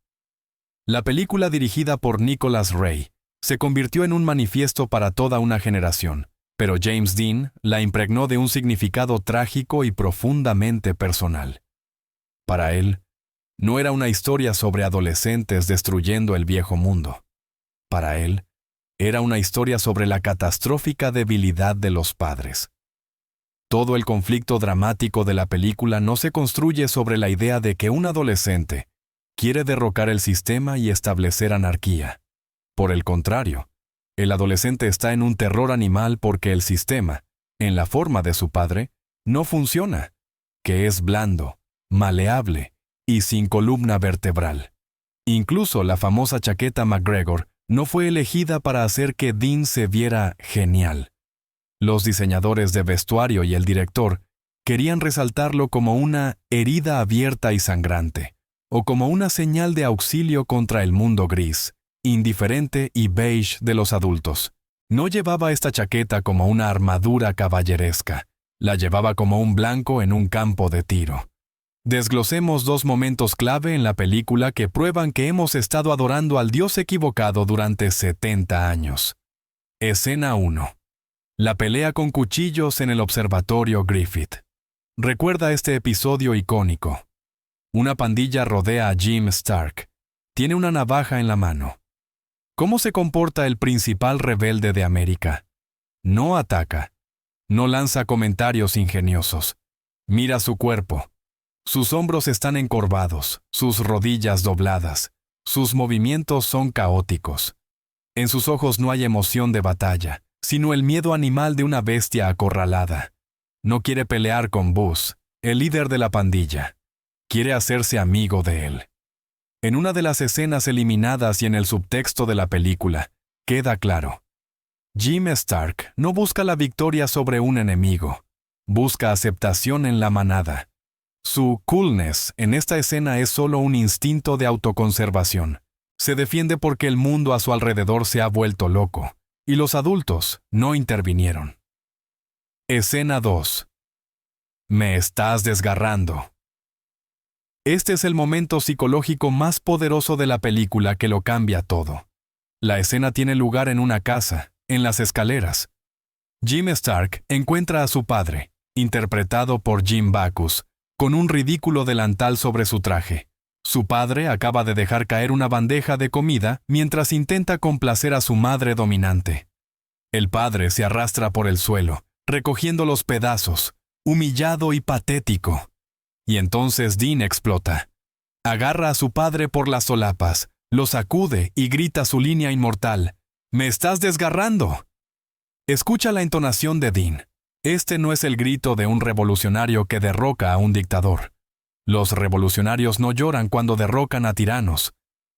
Speaker 1: La película dirigida por Nicholas Ray se convirtió en un manifiesto para toda una generación, pero James Dean la impregnó de un significado trágico y profundamente personal. Para él, no era una historia sobre adolescentes destruyendo el viejo mundo. Para él, era una historia sobre la catastrófica debilidad de los padres. Todo el conflicto dramático de la película no se construye sobre la idea de que un adolescente quiere derrocar el sistema y establecer anarquía. Por el contrario, el adolescente está en un terror animal porque el sistema, en la forma de su padre, no funciona, que es blando, maleable y sin columna vertebral. Incluso la famosa chaqueta McGregor no fue elegida para hacer que Dean se viera genial. Los diseñadores de vestuario y el director querían resaltarlo como una herida abierta y sangrante, o como una señal de auxilio contra el mundo gris, indiferente y beige de los adultos. No llevaba esta chaqueta como una armadura caballeresca, la llevaba como un blanco en un campo de tiro. Desglosemos dos momentos clave en la película que prueban que hemos estado adorando al Dios equivocado durante 70 años. Escena 1. La pelea con cuchillos en el observatorio Griffith. Recuerda este episodio icónico. Una pandilla rodea a Jim Stark. Tiene una navaja en la mano. ¿Cómo se comporta el principal rebelde de América? No ataca. No lanza comentarios ingeniosos. Mira su cuerpo. Sus hombros están encorvados, sus rodillas dobladas. Sus movimientos son caóticos. En sus ojos no hay emoción de batalla, sino el miedo animal de una bestia acorralada. No quiere pelear con Buzz, el líder de la pandilla. Quiere hacerse amigo de él. En una de las escenas eliminadas y en el subtexto de la película, queda claro. Jim Stark no busca la victoria sobre un enemigo. Busca aceptación en la manada. Su coolness en esta escena es solo un instinto de autoconservación. Se defiende porque el mundo a su alrededor se ha vuelto loco, y los adultos no intervinieron. Escena 2. Me estás desgarrando. Este es el momento psicológico más poderoso de la película que lo cambia todo. La escena tiene lugar en una casa, en las escaleras. Jim Stark encuentra a su padre, interpretado por Jim Backus, con un ridículo delantal sobre su traje. Su padre acaba de dejar caer una bandeja de comida mientras intenta complacer a su madre dominante. El padre se arrastra por el suelo, recogiendo los pedazos, humillado y patético. Y entonces Dean explota. Agarra a su padre por las solapas, lo sacude y grita su línea inmortal. ¡Me estás desgarrando! Escucha la entonación de Dean. Este no es el grito de un revolucionario que derroca a un dictador. Los revolucionarios no lloran cuando derrocan a tiranos.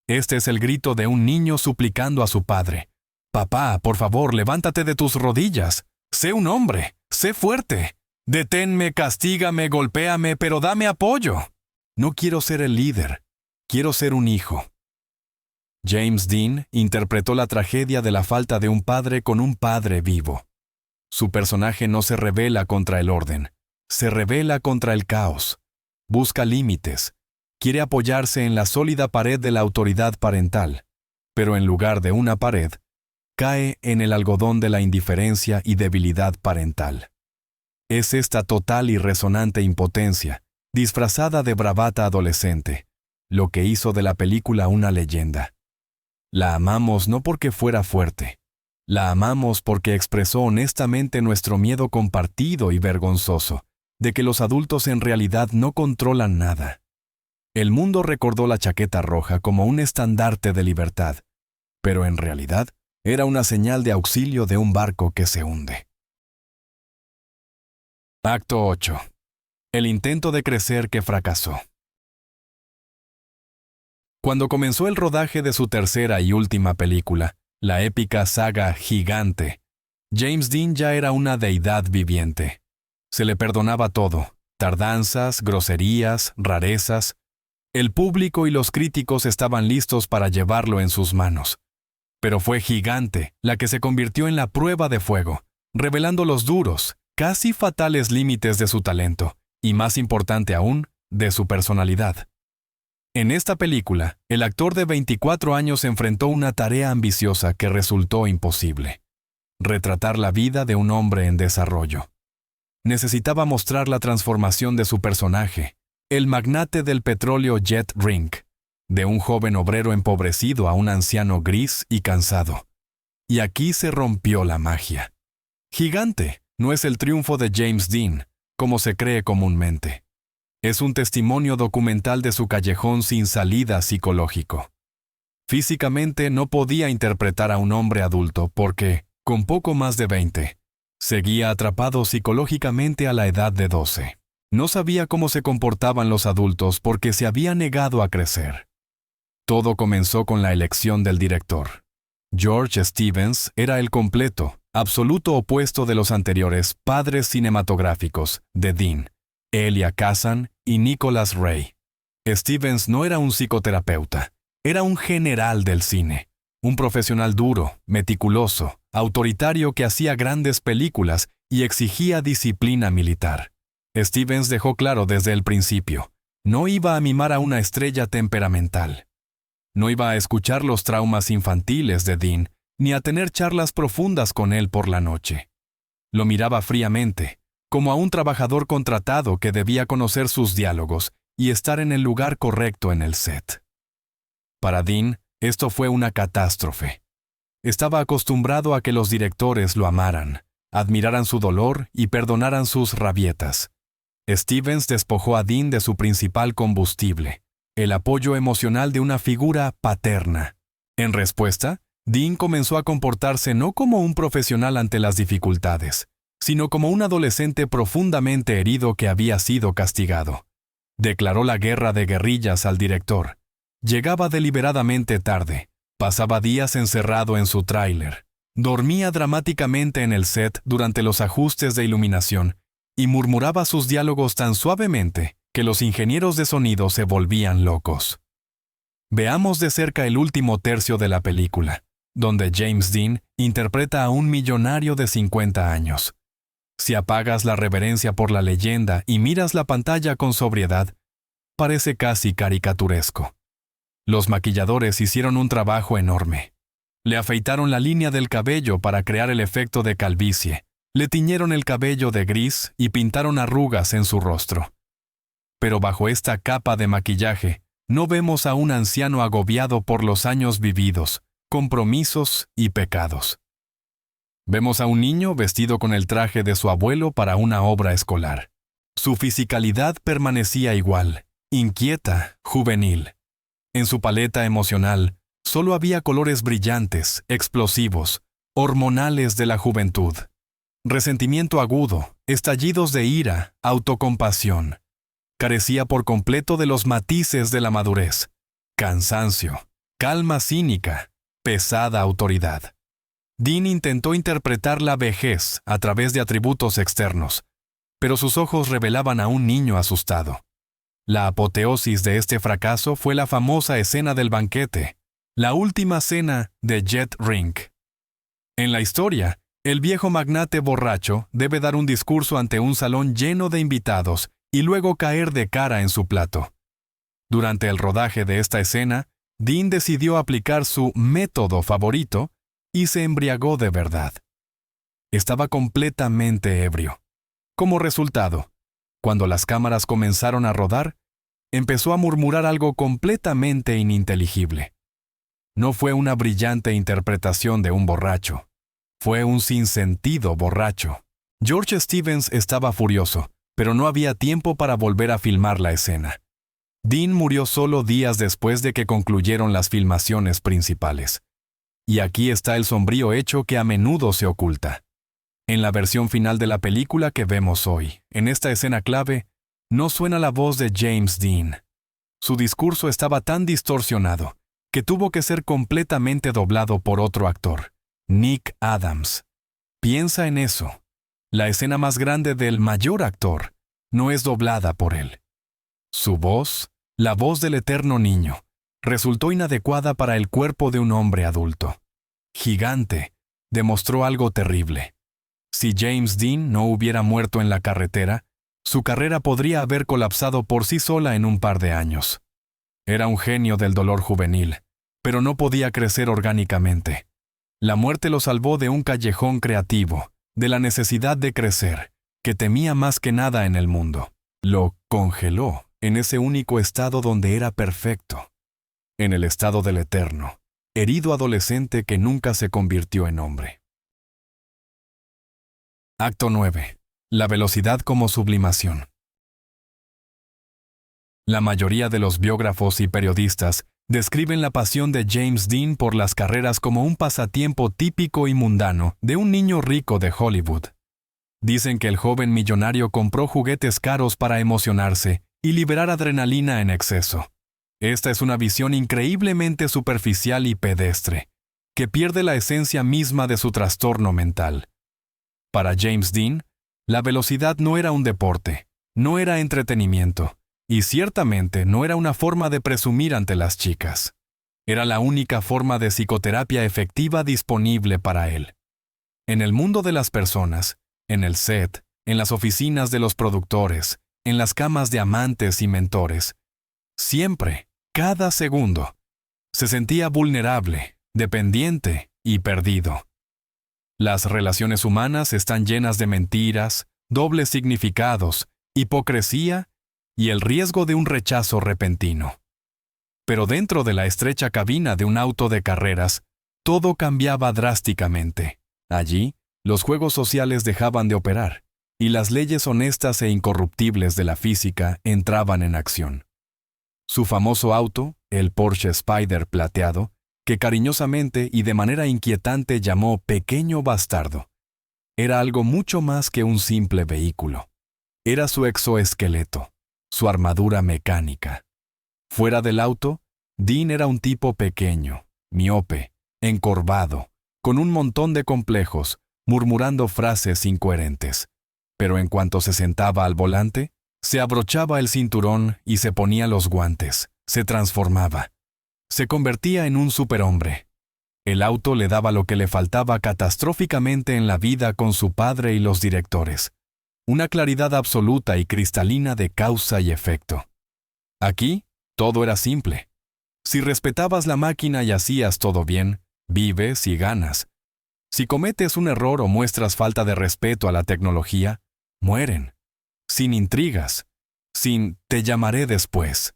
Speaker 1: Este es el grito de un niño suplicando a su padre. Papá, por favor, levántate de tus rodillas. Sé un hombre, sé fuerte. Deténme, castígame, golpéame, pero dame apoyo. No quiero ser el líder, quiero ser un hijo. James Dean interpretó la tragedia de la falta de un padre con un padre vivo. Su personaje no se rebela contra el orden, se rebela contra el caos. Busca límites, quiere apoyarse en la sólida pared de la autoridad parental, pero en lugar de una pared, cae en el algodón de la indiferencia y debilidad parental. Es esta total y resonante impotencia, disfrazada de bravata adolescente, lo que hizo de la película una leyenda. La amamos no porque fuera fuerte. La amamos porque expresó honestamente nuestro miedo compartido y vergonzoso, de que los adultos en realidad no controlan nada. El mundo recordó la chaqueta roja como un estandarte de libertad, pero en realidad era una señal de auxilio de un barco que se hunde. Acto 8. El intento de crecer que fracasó. Cuando comenzó el rodaje de su tercera y última película, la épica saga Gigante, James Dean ya era una deidad viviente. Se le perdonaba todo, tardanzas, groserías, rarezas. El público y los críticos estaban listos para llevarlo en sus manos. Pero fue Gigante la que se convirtió en la prueba de fuego, revelando los duros, casi fatales límites de su talento, y más importante aún, de su personalidad. En esta película, el actor de 24 años enfrentó una tarea ambiciosa que resultó imposible: retratar la vida de un hombre en desarrollo. Necesitaba mostrar la transformación de su personaje, el magnate del petróleo Jet Rink, de un joven obrero empobrecido a un anciano gris y cansado. Y aquí se rompió la magia. Gigante no es el triunfo de James Dean, como se cree comúnmente. Es un testimonio documental de su callejón sin salida psicológico. Físicamente no podía interpretar a un hombre adulto porque, con poco más de 20, seguía atrapado psicológicamente a la edad de 12. No sabía cómo se comportaban los adultos porque se había negado a crecer. Todo comenzó con la elección del director. George Stevens era el completo, absoluto opuesto de los anteriores padres cinematográficos de Dean, Elia Kazan y Nicholas Ray. Stevens no era un psicoterapeuta, era un general del cine, un profesional duro, meticuloso, autoritario que hacía grandes películas y exigía disciplina militar. Stevens dejó claro desde el principio: no iba a mimar a una estrella temperamental. No iba a escuchar los traumas infantiles de Dean, ni a tener charlas profundas con él por la noche. Lo miraba fríamente, como a un trabajador contratado que debía conocer sus diálogos y estar en el lugar correcto en el set. Para Dean, esto fue una catástrofe. Estaba acostumbrado a que los directores lo amaran, admiraran su dolor y perdonaran sus rabietas. Stevens despojó a Dean de su principal combustible, el apoyo emocional de una figura paterna. En respuesta, Dean comenzó a comportarse no como un profesional ante las dificultades, sino como un adolescente profundamente herido que había sido castigado. Declaró la guerra de guerrillas al director. Llegaba deliberadamente tarde, pasaba días encerrado en su tráiler, dormía dramáticamente en el set durante los ajustes de iluminación y murmuraba sus diálogos tan suavemente que los ingenieros de sonido se volvían locos. Veamos de cerca el último tercio de la película, donde James Dean interpreta a un millonario de 50 años. Si apagas la reverencia por la leyenda y miras la pantalla con sobriedad, parece casi caricaturesco. Los maquilladores hicieron un trabajo enorme. Le afeitaron la línea del cabello para crear el efecto de calvicie, le tiñeron el cabello de gris y pintaron arrugas en su rostro. Pero bajo esta capa de maquillaje, no vemos a un anciano agobiado por los años vividos, compromisos y pecados. Vemos a un niño vestido con el traje de su abuelo para una obra escolar. Su fisicalidad permanecía igual, inquieta, juvenil. En su paleta emocional, solo había colores brillantes, explosivos, hormonales de la juventud. Resentimiento agudo, estallidos de ira, autocompasión. Carecía por completo de los matices de la madurez. Cansancio, calma cínica, pesada autoridad. Dean intentó interpretar la vejez a través de atributos externos, pero sus ojos revelaban a un niño asustado. La apoteosis de este fracaso fue la famosa escena del banquete, la última cena de Jet Rink. En la historia, el viejo magnate borracho debe dar un discurso ante un salón lleno de invitados y luego caer de cara en su plato. Durante el rodaje de esta escena, Dean decidió aplicar su método favorito y se embriagó de verdad. Estaba completamente ebrio. Como resultado, cuando las cámaras comenzaron a rodar, empezó a murmurar algo completamente ininteligible. No fue una brillante interpretación de un borracho. Fue un sinsentido borracho. George Stevens estaba furioso, pero no había tiempo para volver a filmar la escena. Dean murió solo días después de que concluyeron las filmaciones principales. Y aquí está el sombrío hecho que a menudo se oculta. En la versión final de la película que vemos hoy, en esta escena clave, no suena la voz de James Dean. Su discurso estaba tan distorsionado que tuvo que ser completamente doblado por otro actor, Nick Adams. Piensa en eso. La escena más grande del mayor actor no es doblada por él. Su voz, la voz del eterno niño, resultó inadecuada para el cuerpo de un hombre adulto. Gigante, demostró algo terrible. Si James Dean no hubiera muerto en la carretera, su carrera podría haber colapsado por sí sola en un par de años. Era un genio del dolor juvenil, pero no podía crecer orgánicamente. La muerte lo salvó de un callejón creativo, de la necesidad de crecer, que temía más que nada en el mundo. Lo congeló en ese único estado donde era perfecto, en el estado del eterno, herido adolescente que nunca se convirtió en hombre. Acto 9. La velocidad como sublimación. La mayoría de los biógrafos y periodistas describen la pasión de James Dean por las carreras como un pasatiempo típico y mundano de un niño rico de Hollywood. Dicen que el joven millonario compró juguetes caros para emocionarse y liberar adrenalina en exceso. Esta es una visión increíblemente superficial y pedestre, que pierde la esencia misma de su trastorno mental. Para James Dean, la velocidad no era un deporte, no era entretenimiento, y ciertamente no era una forma de presumir ante las chicas. Era la única forma de psicoterapia efectiva disponible para él. En el mundo de las personas, en el set, en las oficinas de los productores, en las camas de amantes y mentores, siempre, cada segundo, se sentía vulnerable, dependiente y perdido. Las relaciones humanas están llenas de mentiras, dobles significados, hipocresía y el riesgo de un rechazo repentino. Pero dentro de la estrecha cabina de un auto de carreras, todo cambiaba drásticamente. Allí, los juegos sociales dejaban de operar, y las leyes honestas e incorruptibles de la física entraban en acción. Su famoso auto, el Porsche Spyder plateado, que cariñosamente y de manera inquietante llamó Pequeño Bastardo, era algo mucho más que un simple vehículo. Era su exoesqueleto, su armadura mecánica. Fuera del auto, Dean era un tipo pequeño, miope, encorvado, con un montón de complejos, murmurando frases incoherentes. Pero en cuanto se sentaba al volante, se abrochaba el cinturón y se ponía los guantes, se transformaba. Se convertía en un superhombre. El auto le daba lo que le faltaba catastróficamente en la vida con su padre y los directores. Una claridad absoluta y cristalina de causa y efecto. Aquí, todo era simple. Si respetabas la máquina y hacías todo bien, vives y ganas. Si cometes un error o muestras falta de respeto a la tecnología, mueren. Sin intrigas, sin te llamaré después,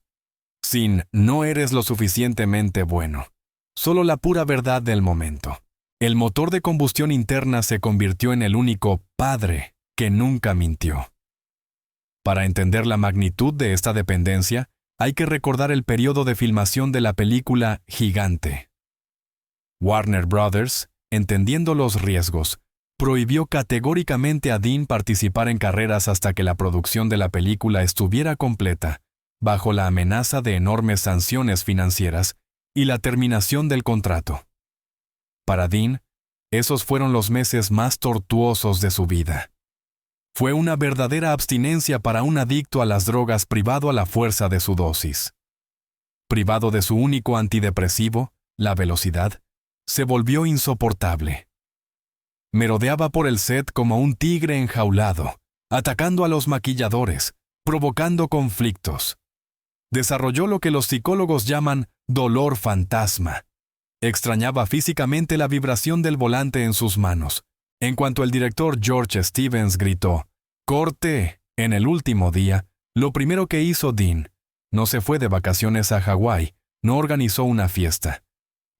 Speaker 1: sin no eres lo suficientemente bueno. Solo la pura verdad del momento. El motor de combustión interna se convirtió en el único padre que nunca mintió. Para entender la magnitud de esta dependencia, hay que recordar el periodo de filmación de la película Gigante. Warner Brothers, entendiendo los riesgos, prohibió categóricamente a Dean participar en carreras hasta que la producción de la película estuviera completa, bajo la amenaza de enormes sanciones financieras y la terminación del contrato. Para Dean, esos fueron los meses más tortuosos de su vida. Fue una verdadera abstinencia para un adicto a las drogas privado a la fuerza de su dosis. Privado de su único antidepresivo, la velocidad, se volvió insoportable. Merodeaba por el set como un tigre enjaulado, atacando a los maquilladores, provocando conflictos. Desarrolló lo que los psicólogos llaman dolor fantasma. Extrañaba físicamente la vibración del volante en sus manos. En cuanto el director George Stevens gritó, Corte. En el último día, lo primero que hizo Dean, no se fue de vacaciones a Hawái, no organizó una fiesta.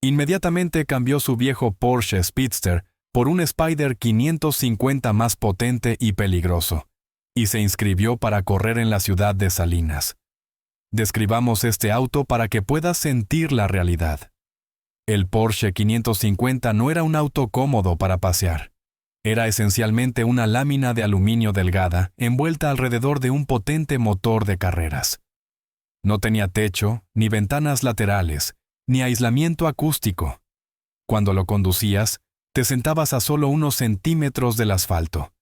Speaker 1: Inmediatamente cambió su viejo Porsche Speedster por un Spyder 550 más potente y peligroso, y se inscribió para correr en la ciudad de Salinas. Describamos este auto para que puedas sentir la realidad. El Porsche 550 no era un auto cómodo para pasear. Era esencialmente una lámina de aluminio delgada envuelta alrededor de un potente motor de carreras. No tenía techo, ni ventanas laterales, ni aislamiento acústico. Cuando lo conducías, te sentabas a solo unos centímetros del asfalto.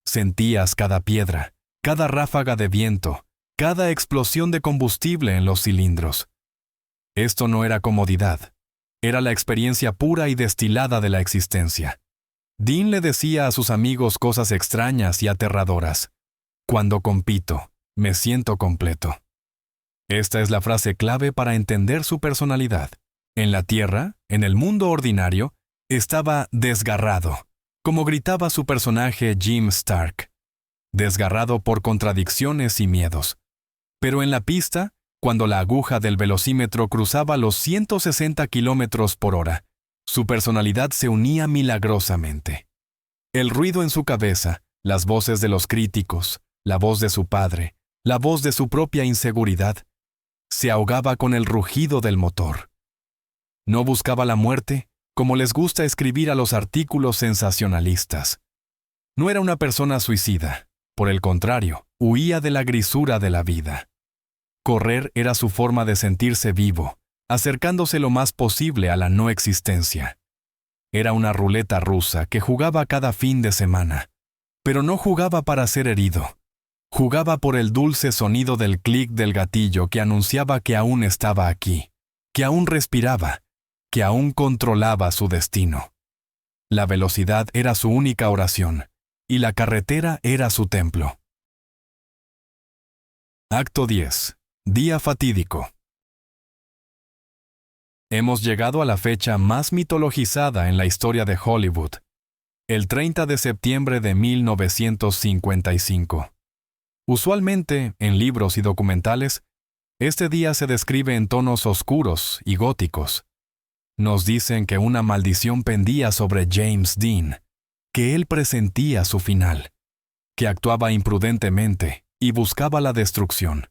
Speaker 1: Sentías cada piedra, cada ráfaga de viento, cada explosión de combustible en los cilindros. Esto no era comodidad, era la experiencia pura y destilada de la existencia. Dean le decía a sus amigos cosas extrañas y aterradoras. Cuando compito, me siento completo. Esta es la frase clave para entender su personalidad. En la Tierra, en el mundo ordinario, estaba desgarrado, como gritaba su personaje Jim Stark. Desgarrado por contradicciones y miedos. Pero en la pista, cuando la aguja del velocímetro cruzaba los 160 kilómetros por hora, su personalidad se unía milagrosamente. El ruido en su cabeza, las voces de los críticos, la voz de su padre, la voz de su propia inseguridad, se ahogaba con el rugido del motor. No buscaba la muerte, como les gusta escribir a los artículos sensacionalistas. No era una persona suicida, por el contrario, huía de la grisura de la vida. Correr era su forma de sentirse vivo, acercándose lo más posible a la no existencia. Era una ruleta rusa que jugaba cada fin de semana, pero no jugaba para ser herido. Jugaba por el dulce sonido del clic del gatillo que anunciaba que aún estaba aquí, que aún respiraba, que aún controlaba su destino. La velocidad era su única oración, y la carretera era su templo. Acto 10. Día fatídico. Hemos llegado a la fecha más mitologizada en la historia de Hollywood, el 30 de septiembre de 1955. Usualmente, en libros y documentales, este día se describe en tonos oscuros y góticos. Nos dicen que una maldición pendía sobre James Dean, que él presentía su final, que actuaba imprudentemente y buscaba la destrucción.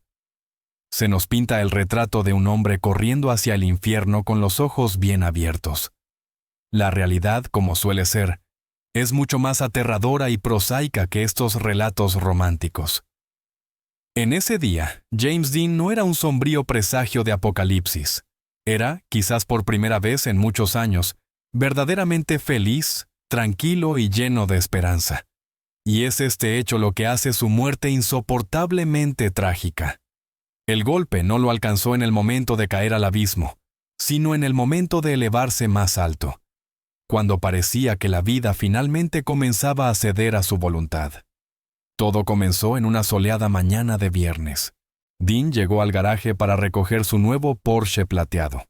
Speaker 1: Se nos pinta el retrato de un hombre corriendo hacia el infierno con los ojos bien abiertos. La realidad, como suele ser, es mucho más aterradora y prosaica que estos relatos románticos. En ese día, James Dean no era un sombrío presagio de apocalipsis. Era, quizás por primera vez en muchos años, verdaderamente feliz, tranquilo y lleno de esperanza. Y es este hecho lo que hace su muerte insoportablemente trágica. El golpe no lo alcanzó en el momento de caer al abismo, sino en el momento de elevarse más alto, cuando parecía que la vida finalmente comenzaba a ceder a su voluntad. Todo comenzó en una soleada mañana de viernes. Dean llegó al garaje para recoger su nuevo Porsche plateado.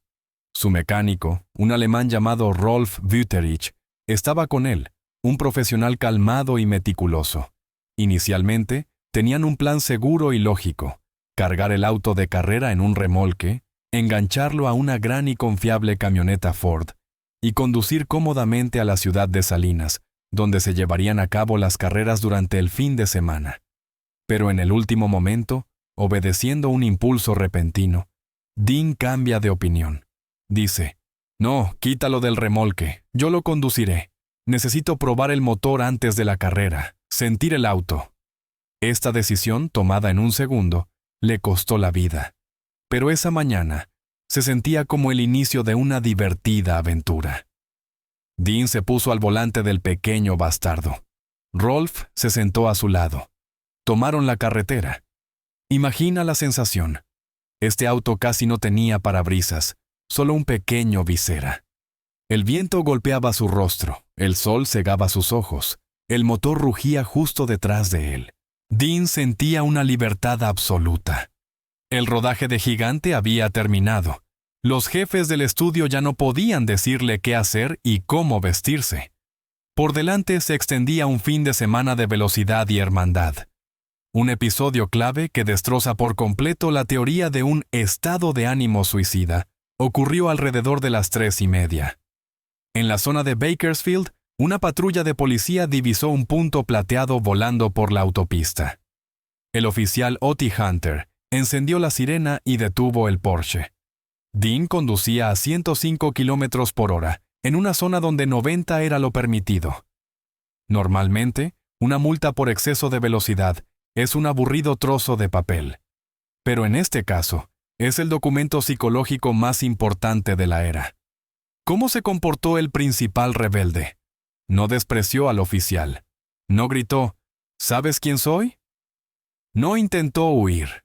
Speaker 1: Su mecánico, un alemán llamado Rolf Wüterich, estaba con él, un profesional calmado y meticuloso. Inicialmente, tenían un plan seguro y lógico: cargar el auto de carrera en un remolque, engancharlo a una gran y confiable camioneta Ford y conducir cómodamente a la ciudad de Salinas, donde se llevarían a cabo las carreras durante el fin de semana. Pero en el último momento, obedeciendo un impulso repentino, Dean cambia de opinión. Dice: «No, quítalo del remolque, yo lo conduciré. Necesito probar el motor antes de la carrera, sentir el auto». Esta decisión, tomada en un segundo, le costó la vida. Pero esa mañana, se sentía como el inicio de una divertida aventura. Dean se puso al volante del pequeño bastardo. Rolf se sentó a su lado. Tomaron la carretera. Imagina la sensación. Este auto casi no tenía parabrisas, solo un pequeño visera. El viento golpeaba su rostro, el sol cegaba sus ojos, el motor rugía justo detrás de él. Dean sentía una libertad absoluta. El rodaje de Gigante había terminado. Los jefes del estudio ya no podían decirle qué hacer y cómo vestirse. Por delante se extendía un fin de semana de velocidad y hermandad. Un episodio clave que destroza por completo la teoría de un estado de ánimo suicida ocurrió alrededor de las 3:30. En la zona de Bakersfield, una patrulla de policía divisó un punto plateado volando por la autopista. El oficial Ottie Hunter encendió la sirena y detuvo el Porsche. Dean conducía a 105 km por hora, en una zona donde 90 era lo permitido. Normalmente, una multa por exceso de velocidad es un aburrido trozo de papel. Pero en este caso, es el documento psicológico más importante de la era. ¿Cómo se comportó el principal rebelde? No despreció al oficial. No gritó, ¿sabes quién soy? No intentó huir.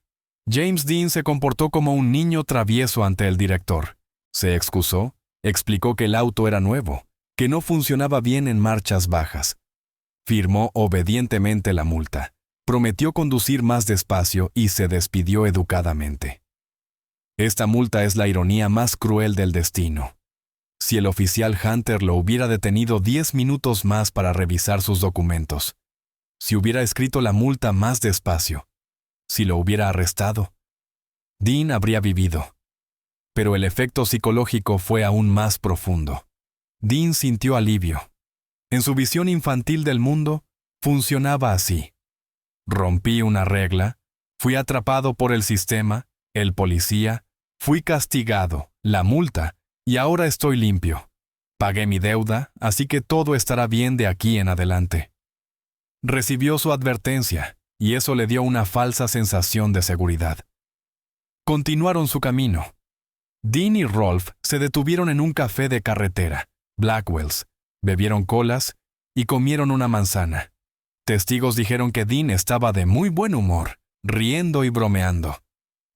Speaker 1: James Dean se comportó como un niño travieso ante el director. Se excusó, explicó que el auto era nuevo, que no funcionaba bien en marchas bajas. Firmó obedientemente la multa, prometió conducir más despacio y se despidió educadamente. Esta multa es la ironía más cruel del destino. Si el oficial Hunter lo hubiera detenido 10 minutos más para revisar sus documentos, si hubiera escrito la multa más despacio, si lo hubiera arrestado, Dean habría vivido. Pero el efecto psicológico fue aún más profundo. Dean sintió alivio. En su visión infantil del mundo, funcionaba así. Rompí una regla, fui atrapado por el sistema, el policía, fui castigado, la multa, y ahora estoy limpio. Pagué mi deuda, así que todo estará bien de aquí en adelante. Recibió su advertencia, y eso le dio una falsa sensación de seguridad. Continuaron su camino. Dean y Rolf se detuvieron en un café de carretera, Blackwell's, bebieron colas y comieron una manzana. Testigos dijeron que Dean estaba de muy buen humor, riendo y bromeando.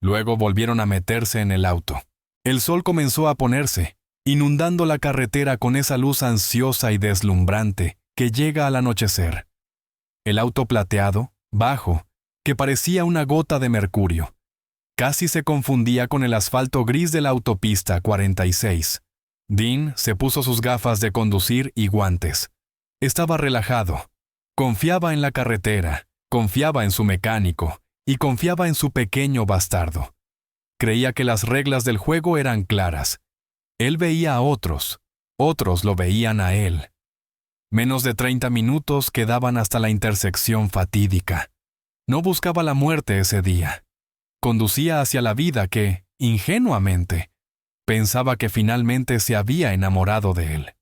Speaker 1: Luego volvieron a meterse en el auto. El sol comenzó a ponerse, inundando la carretera con esa luz ansiosa y deslumbrante que llega al anochecer. El auto plateado, bajo, que parecía una gota de mercurio, casi se confundía con el asfalto gris de la autopista 46. Dean se puso sus gafas de conducir y guantes. Estaba relajado. Confiaba en la carretera, confiaba en su mecánico y confiaba en su pequeño bastardo. Creía que las reglas del juego eran claras. Él veía a otros, otros lo veían a él. Menos de 30 minutos quedaban hasta la intersección fatídica. No buscaba la muerte ese día. Conducía hacia la vida que, ingenuamente, pensaba que finalmente se había enamorado de él.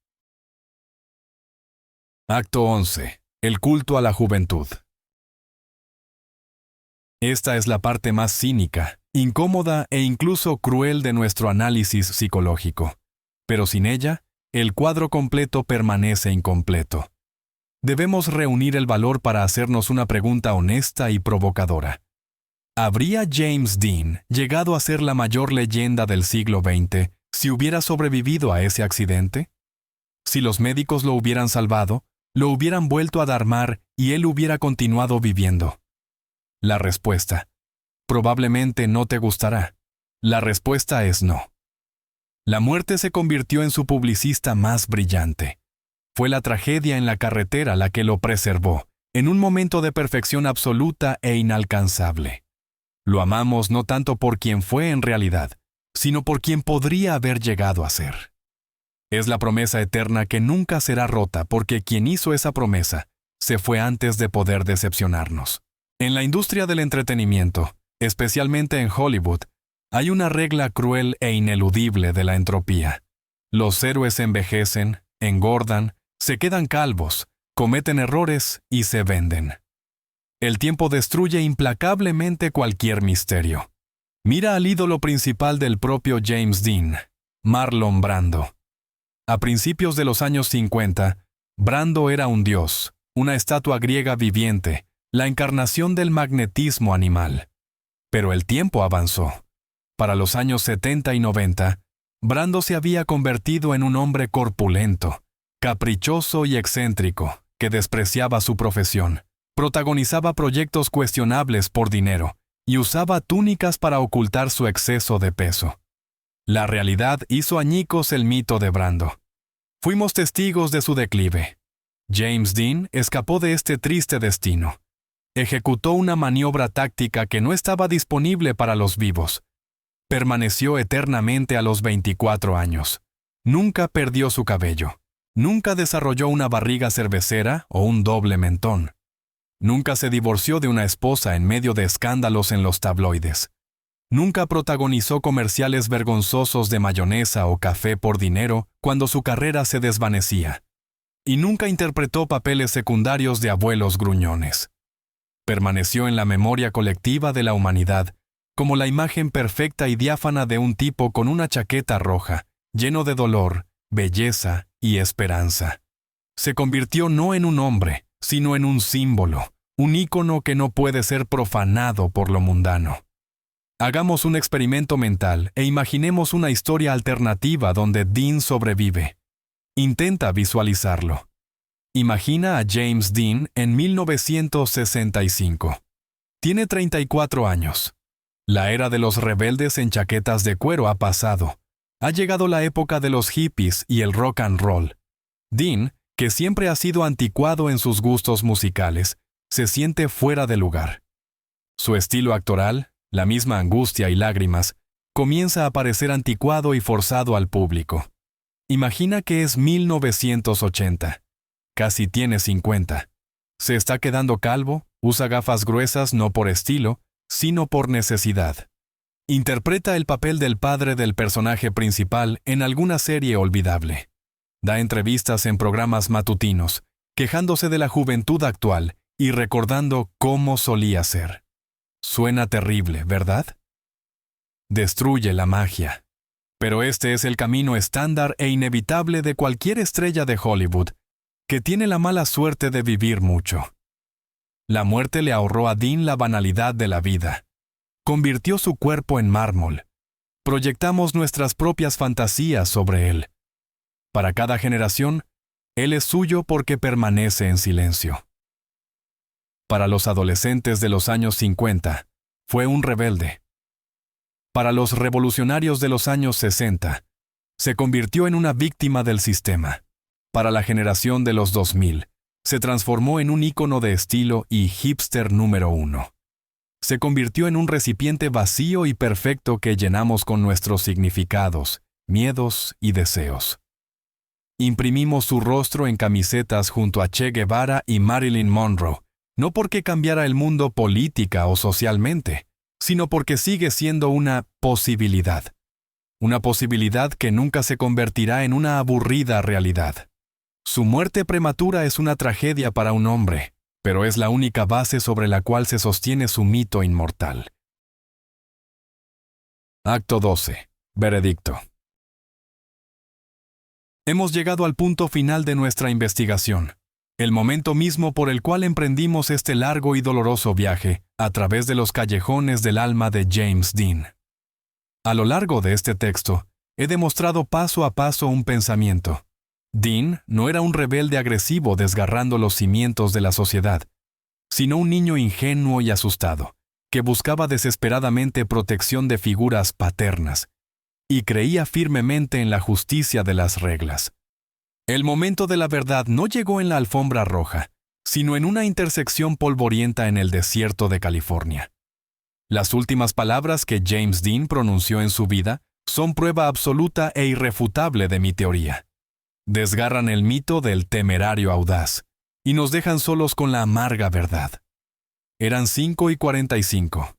Speaker 1: Acto 11. El culto a la juventud. Esta es la parte más cínica, incómoda e incluso cruel de nuestro análisis psicológico. Pero sin ella, el cuadro completo permanece incompleto. Debemos reunir el valor para hacernos una pregunta honesta y provocadora. ¿Habría James Dean llegado a ser la mayor leyenda del siglo XX si hubiera sobrevivido a ese accidente? Si los médicos lo hubieran salvado, lo hubieran vuelto a armar y él hubiera continuado viviendo. La respuesta: probablemente no te gustará. La respuesta es no. La muerte se convirtió en su publicista más brillante. Fue la tragedia en la carretera la que lo preservó, en un momento de perfección absoluta e inalcanzable. Lo amamos no tanto por quien fue en realidad, sino por quien podría haber llegado a ser. Es la promesa eterna que nunca será rota porque quien hizo esa promesa se fue antes de poder decepcionarnos. En la industria del entretenimiento, especialmente en Hollywood, hay una regla cruel e ineludible de la entropía. Los héroes envejecen, engordan, se quedan calvos, cometen errores y se venden. El tiempo destruye implacablemente cualquier misterio. Mira al ídolo principal del propio James Dean, Marlon Brando. A principios de los años 50, Brando era un dios, una estatua griega viviente, la encarnación del magnetismo animal. Pero el tiempo avanzó. Para los años 70 y 90, Brando se había convertido en un hombre corpulento, caprichoso y excéntrico, que despreciaba su profesión, protagonizaba proyectos cuestionables por dinero y usaba túnicas para ocultar su exceso de peso. La realidad hizo añicos el mito de Brando. Fuimos testigos de su declive. James Dean escapó de este triste destino. Ejecutó una maniobra táctica que no estaba disponible para los vivos. Permaneció eternamente a los 24 años. Nunca perdió su cabello. Nunca desarrolló una barriga cervecera o un doble mentón. Nunca se divorció de una esposa en medio de escándalos en los tabloides. Nunca protagonizó comerciales vergonzosos de mayonesa o café por dinero cuando su carrera se desvanecía. Y nunca interpretó papeles secundarios de abuelos gruñones. Permaneció en la memoria colectiva de la humanidad como la imagen perfecta y diáfana de un tipo con una chaqueta roja, lleno de dolor, belleza y esperanza. Se convirtió no en un hombre, sino en un símbolo, un ícono que no puede ser profanado por lo mundano. Hagamos un experimento mental e imaginemos una historia alternativa donde Dean sobrevive. Intenta visualizarlo. Imagina a James Dean en 1965. Tiene 34 años. La era de los rebeldes en chaquetas de cuero ha pasado. Ha llegado la época de los hippies y el rock and roll. Dean, que siempre ha sido anticuado en sus gustos musicales, se siente fuera de lugar. Su estilo actoral, la misma angustia y lágrimas, comienza a parecer anticuado y forzado al público. Imagina que es 1980. Casi tiene 50. Se está quedando calvo, usa gafas gruesas no por estilo, sino por necesidad. Interpreta el papel del padre del personaje principal en alguna serie olvidable. Da entrevistas en programas matutinos, quejándose de la juventud actual y recordando cómo solía ser. Suena terrible, ¿verdad? Destruye la magia. Pero este es el camino estándar e inevitable de cualquier estrella de Hollywood, que tiene la mala suerte de vivir mucho. La muerte le ahorró a Dean la banalidad de la vida. Convirtió su cuerpo en mármol. Proyectamos nuestras propias fantasías sobre él. Para cada generación, él es suyo porque permanece en silencio. Para los adolescentes de los años 50, fue un rebelde. Para los revolucionarios de los años 60, se convirtió en una víctima del sistema. Para la generación de los 2000, se transformó en un ícono de estilo y hipster número 1. Se convirtió en un recipiente vacío y perfecto que llenamos con nuestros significados, miedos y deseos. Imprimimos su rostro en camisetas junto a Che Guevara y Marilyn Monroe, no porque cambiara el mundo política o socialmente, sino porque sigue siendo una posibilidad. Una posibilidad que nunca se convertirá en una aburrida realidad. Su muerte prematura es una tragedia para un hombre, pero es la única base sobre la cual se sostiene su mito inmortal. Acto 12. Veredicto. Hemos llegado al punto final de nuestra investigación, el momento mismo por el cual emprendimos este largo y doloroso viaje a través de los callejones del alma de James Dean. A lo largo de este texto, he demostrado paso a paso un pensamiento. Dean no era un rebelde agresivo desgarrando los cimientos de la sociedad, sino un niño ingenuo y asustado, que buscaba desesperadamente protección de figuras paternas, y creía firmemente en la justicia de las reglas. El momento de la verdad no llegó en la alfombra roja, sino en una intersección polvorienta en el desierto de California. Las últimas palabras que James Dean pronunció en su vida son prueba absoluta e irrefutable de mi teoría. Desgarran el mito del temerario audaz y nos dejan solos con la amarga verdad. Eran 5:45.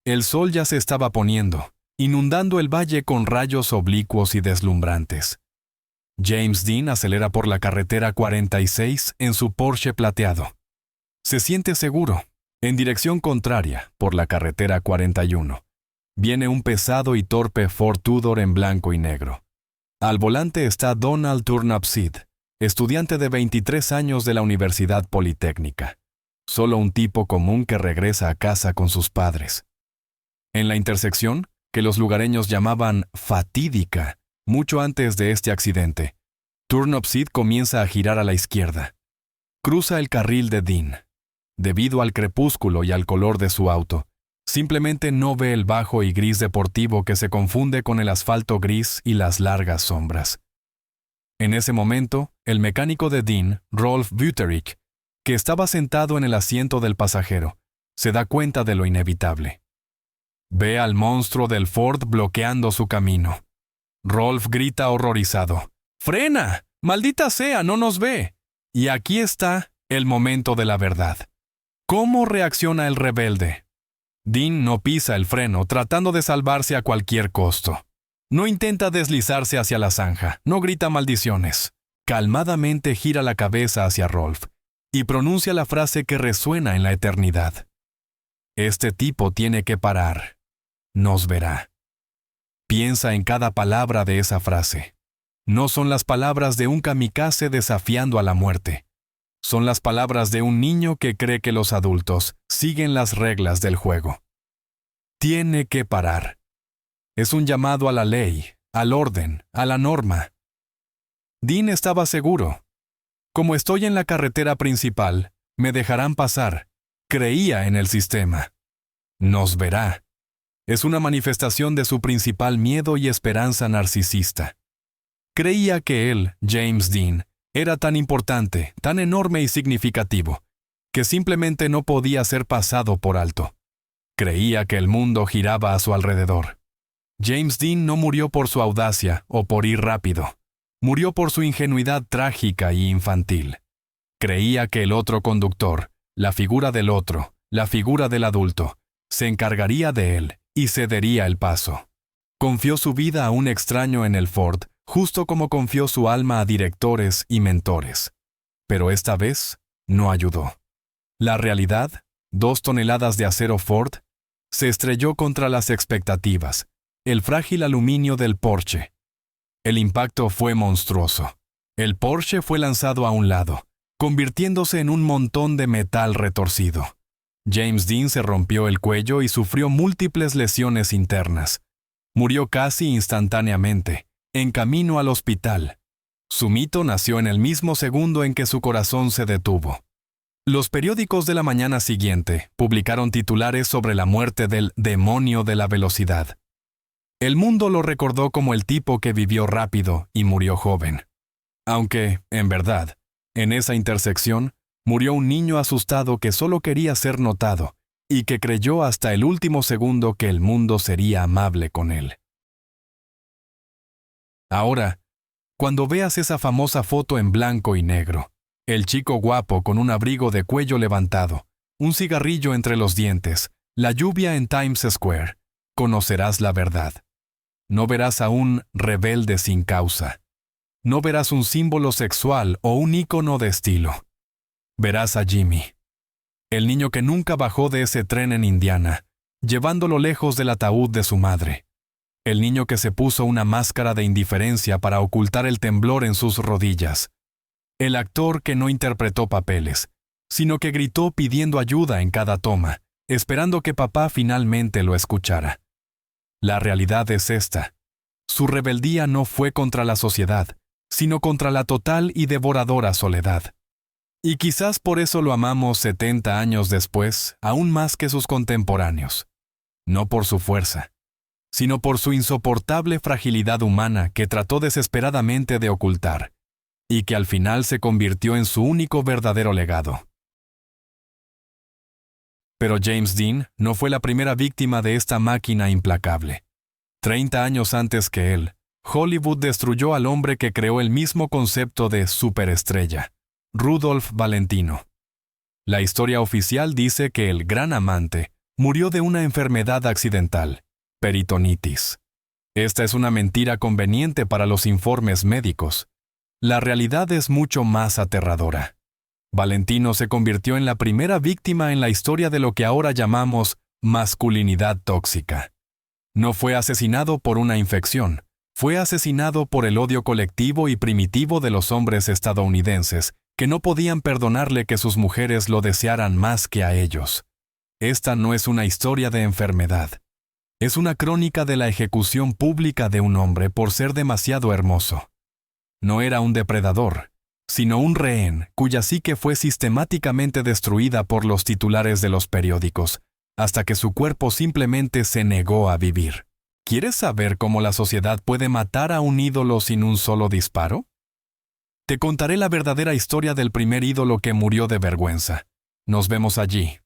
Speaker 1: El sol ya se estaba poniendo, inundando el valle con rayos oblicuos y deslumbrantes. James Dean acelera por la carretera 46 en su Porsche plateado. Se siente seguro. En dirección contraria, por la carretera 41, viene un pesado y torpe Ford Tudor en blanco y negro. Al volante está Donald Turnipseed, estudiante de 23 años de la Universidad Politécnica. Solo un tipo común que regresa a casa con sus padres. En la intersección, que los lugareños llamaban fatídica, mucho antes de este accidente, Turnipseed comienza a girar a la izquierda. Cruza el carril de Dean. Debido al crepúsculo y al color de su auto, simplemente no ve el bajo y gris deportivo que se confunde con el asfalto gris y las largas sombras. En ese momento, el mecánico de Dean, Rolf Wüterich, que estaba sentado en el asiento del pasajero, se da cuenta de lo inevitable. Ve al monstruo del Ford bloqueando su camino. Rolf grita horrorizado: ¡Frena! ¡Maldita sea, no nos ve! Y aquí está el momento de la verdad. ¿Cómo reacciona el rebelde? Dean no pisa el freno tratando de salvarse a cualquier costo. No intenta deslizarse hacia la zanja, no grita maldiciones. Calmadamente gira la cabeza hacia Rolf y pronuncia la frase que resuena en la eternidad. Este tipo tiene que parar. Nos verá. Piensa en cada palabra de esa frase. No son las palabras de un kamikaze desafiando a la muerte. Son las palabras de un niño que cree que los adultos siguen las reglas del juego. Tiene que parar. Es un llamado a la ley, al orden, a la norma. Dean estaba seguro. Como estoy en la carretera principal, me dejarán pasar. Creía en el sistema. Nos verá. Es una manifestación de su principal miedo y esperanza narcisista. Creía que él, James Dean, era tan importante, tan enorme y significativo, que simplemente no podía ser pasado por alto. Creía que el mundo giraba a su alrededor. James Dean no murió por su audacia o por ir rápido. Murió por su ingenuidad trágica y infantil. Creía que el otro conductor, la figura del otro, la figura del adulto, se encargaría de él y cedería el paso. Confió su vida a un extraño en el Ford, justo como confió su alma a directores y mentores. Pero esta vez no ayudó. La realidad, 2 toneladas de acero Ford, se estrelló contra las expectativas, el frágil aluminio del Porsche. El impacto fue monstruoso. El Porsche fue lanzado a un lado, convirtiéndose en un montón de metal retorcido. James Dean se rompió el cuello y sufrió múltiples lesiones internas. Murió casi instantáneamente, en camino al hospital. Su mito nació en el mismo segundo en que su corazón se detuvo. Los periódicos de la mañana siguiente publicaron titulares sobre la muerte del demonio de la velocidad. El mundo lo recordó como el tipo que vivió rápido y murió joven. Aunque, en verdad, en esa intersección, murió un niño asustado que solo quería ser notado y que creyó hasta el último segundo que el mundo sería amable con él. Ahora, cuando veas esa famosa foto en blanco y negro, el chico guapo con un abrigo de cuello levantado, un cigarrillo entre los dientes, la lluvia en Times Square, conocerás la verdad. No verás a un rebelde sin causa. No verás un símbolo sexual o un ícono de estilo. Verás a Jimmy, el niño que nunca bajó de ese tren en Indiana, llevándolo lejos del ataúd de su madre. El niño que se puso una máscara de indiferencia para ocultar el temblor en sus rodillas. El actor que no interpretó papeles, sino que gritó pidiendo ayuda en cada toma, esperando que papá finalmente lo escuchara. La realidad es esta. Su rebeldía no fue contra la sociedad, sino contra la total y devoradora soledad. Y quizás por eso lo amamos 70 años después, aún más que sus contemporáneos. No por su fuerza, sino por su insoportable fragilidad humana que trató desesperadamente de ocultar, y que al final se convirtió en su único verdadero legado. Pero James Dean no fue la primera víctima de esta máquina implacable. 30 años antes que él, Hollywood destruyó al hombre que creó el mismo concepto de superestrella, Rudolph Valentino. La historia oficial dice que el gran amante murió de una enfermedad accidental, peritonitis. Esta es una mentira conveniente para los informes médicos. La realidad es mucho más aterradora. Valentino se convirtió en la primera víctima en la historia de lo que ahora llamamos masculinidad tóxica. No fue asesinado por una infección, fue asesinado por el odio colectivo y primitivo de los hombres estadounidenses que no podían perdonarle que sus mujeres lo desearan más que a ellos. Esta no es una historia de enfermedad. Es una crónica de la ejecución pública de un hombre por ser demasiado hermoso. No era un depredador, sino un rehén cuya psique fue sistemáticamente destruida por los titulares de los periódicos, hasta que su cuerpo simplemente se negó a vivir. ¿Quieres saber cómo la sociedad puede matar a un ídolo sin un solo disparo? Te contaré la verdadera historia del primer ídolo que murió de vergüenza. Nos vemos allí.